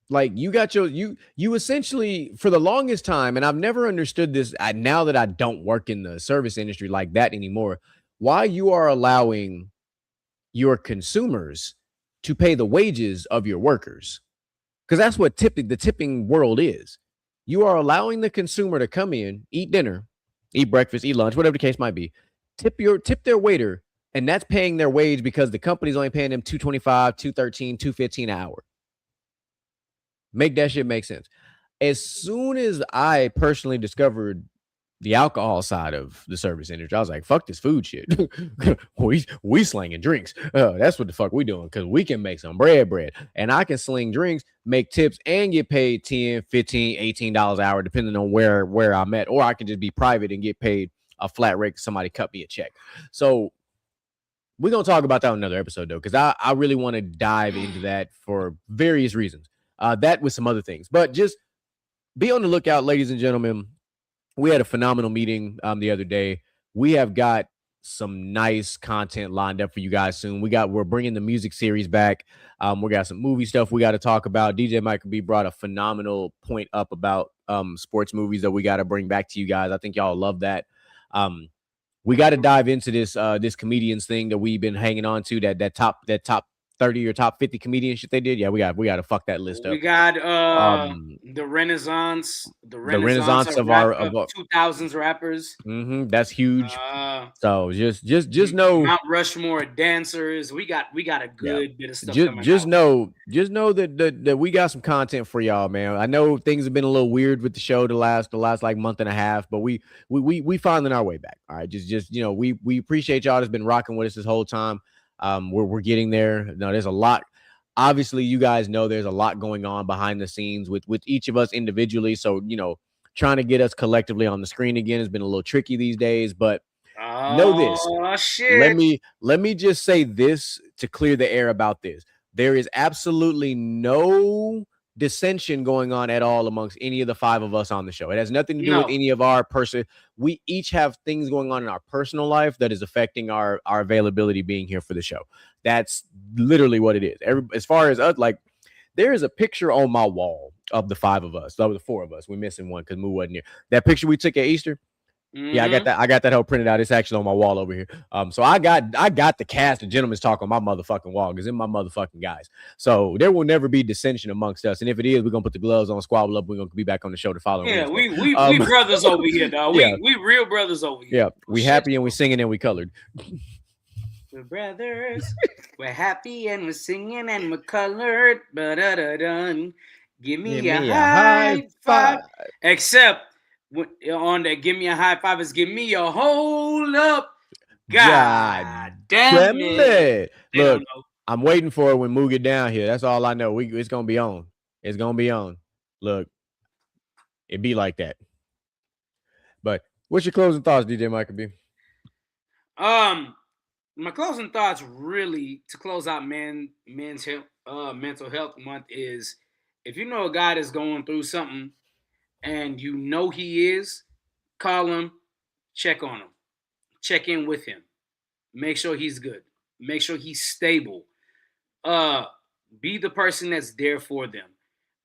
Like, you got you essentially, for the longest time, and I've never understood this now that I don't work in the service industry like that anymore, why you are allowing your consumers to pay the wages of your workers. Because that's what the tipping world is. You are allowing the consumer to come in, eat dinner, eat breakfast, eat lunch, whatever the case might be, tip their waiter, and that's paying their wage because the company's only paying them $2.25, $2.13, $2.15 an hour. Make that shit make sense. As soon as I personally discovered the alcohol side of the service industry, I was like, fuck this food shit. we slinging drinks. That's what the fuck we doing because we can make some bread. And I can sling drinks, make tips, and get paid $10, $15, $18 an hour, depending on where I'm at. Or I can just be private and get paid a flat rate because somebody cut me a check. So we're going to talk about that on another episode, though, because I really want to dive into that for various reasons. That with some other things. But just be on the lookout, ladies and gentlemen. We had a phenomenal meeting the other day. We have got some nice content lined up for you guys soon. We're bringing the music series back. We got some movie stuff we got to talk about. DJ Michael B brought a phenomenal point up about sports movies that we got to bring back to you guys. I think y'all love that. We got to dive into this comedians thing that we've been hanging on to, that top 30 or top 50 comedian shit they did. Yeah, we got to fuck that list up. We got the Renaissance of our 2000s rappers. That's huge. So just know Mount Rushmore dancers. We got a good bit of stuff. Just know that we got some content for y'all, man. I know things have been a little weird with the show the last like month and a half, but we finding our way back. All right, just we appreciate y'all that's been rocking with us this whole time. We're getting there. No, there's a lot. Obviously, you guys know there's a lot going on behind the scenes with each of us individually. So, trying to get us collectively on the screen again has been a little tricky these days. But know this. Shit. Let me just say this to clear the air about this. There is absolutely no dissension going on at all amongst any of the five of us on the show. It has nothing to do with any of our person. We each have things going on in our personal life that is affecting our availability being here for the show. That's literally what it is. As far as us, like, there is a picture on my wall of the five of us. That was the four of us. We're missing one because Moo wasn't here. That picture we took at Easter. Yeah, I got that whole printed out. It's actually on my wall over here. So I got the cast of Gentlemen's Talk on my motherfucking wall because in my motherfucking guys. So there will never be dissension amongst us. And if it is, we're gonna put the gloves on, squabble up. We're gonna be back on the show to follow. Yeah, we brothers over here, dog. We real brothers over here. Yeah, we happy and we singing and we colored. We're brothers. We're happy and we're singing and we're colored. Ba-da-da-dun. Give me a high five. Except on that, give me a high five is give me a hold up. God damn it. Look, I'm waiting for it when Moo get down here. That's all I know. It's gonna be on. It's gonna be on. Look, it be like that. But what's your closing thoughts, DJ Michael B? My closing thoughts, really, to close out mental health month, is if you know a guy that's going through something and you know he is, call him, check on him, check in with him, make sure he's good, make sure he's stable. Be the person that's there for them,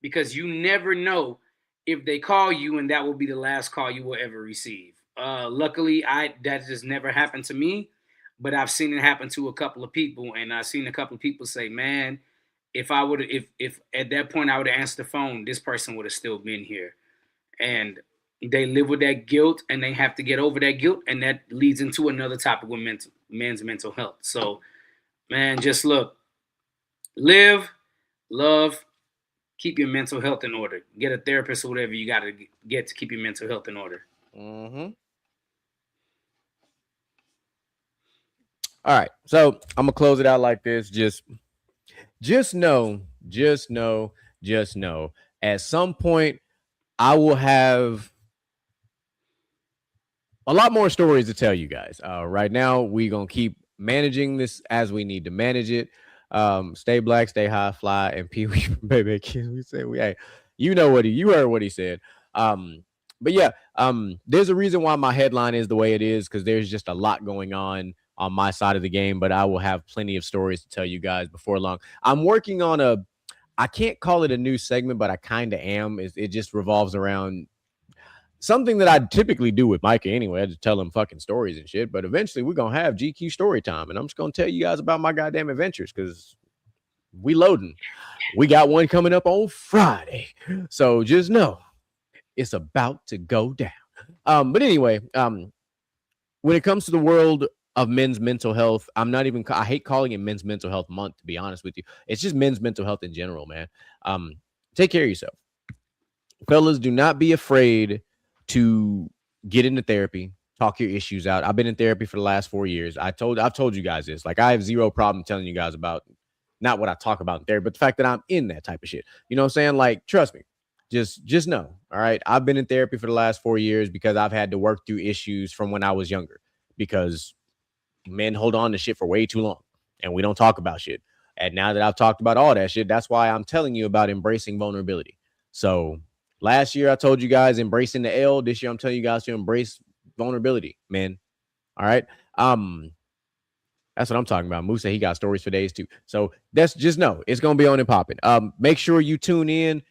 because you never know if they call you and that will be the last call you will ever receive. Luckily, that just never happened to me. But I've seen it happen to a couple of people, and I've seen a couple of people say, "Man, if at that point I would have answered the phone, this person would have still been here." And they live with that guilt, and they have to get over that guilt, and that leads into another topic with men's mental health. So, man, just look, live, love, keep your mental health in order. Get a therapist or whatever you got to get to keep your mental health in order. Mm-hmm. All right, so I'm gonna close it out like this. Just know, at some point I will have a lot more stories to tell you guys. Right now, we're going to keep managing this as we need to manage it. Stay black, stay high, fly, and Pee Wee from Baby Kids. We say, hey, you heard what he said. But yeah, there's a reason why my headline is the way it is, because there's just a lot going on my side of the game, but I will have plenty of stories to tell you guys before long. I'm working on I can't call it a new segment, but I kind of am. It just revolves around something that I typically do with Micah anyway. I just tell him fucking stories and shit. But eventually we're going to have GQ story time. And I'm just going to tell you guys about my goddamn adventures, because we loading. We got one coming up on Friday. So just know it's about to go down. But anyway, when it comes to the world of men's mental health, I hate calling it Men's Mental Health Month, to be honest with you. It's just men's mental health in general, man. Take care of yourself. Fellas, do not be afraid to get into therapy, talk your issues out. I've been in therapy for the last 4 years. I've told you guys this. Like, I have zero problem telling you guys about not what I talk about in therapy, but the fact that I'm in that type of shit. You know what I'm saying? Like, trust me. Just know. All right. I've been in therapy for the last 4 years because I've had to work through issues from when I was younger, because men hold on to shit for way too long and we don't talk about shit. And now that I've talked about all that shit, that's why I'm telling you about embracing vulnerability. So last year I told you guys embracing the L. This year I'm telling you guys to embrace vulnerability, man. All right. That's what I'm talking about. Moose said he got stories for days too. So that's just know it's gonna be on and popping. Make sure you tune in.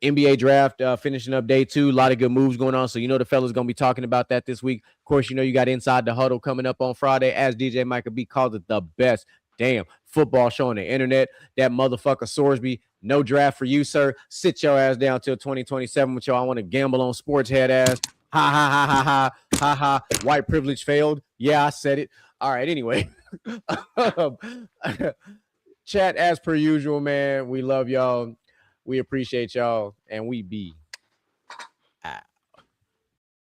NBA draft finishing up day 2. A lot of good moves going on. So you know the fellas going to be talking about that this week. Of course, you know you got Inside the Huddle coming up on Friday, as DJ Micah B calls it, the best damn football show on the internet. That motherfucker Sorsby, no draft for you, sir. Sit your ass down till 2027 with y'all. I want to gamble on sports head ass. Ha, ha, ha, ha, ha, ha, ha. White privilege failed. Yeah, I said it. All right, anyway. Chat as per usual, man. We love y'all. We appreciate y'all, and we be out.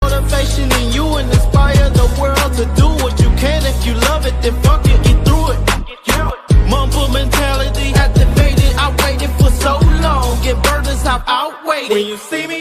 Motivation in you and inspire the world to do what you can. If you love it, then fuck it, get through it. Mumble mentality activated. I waited for so long. Get burdens, I've outweighed. When you see me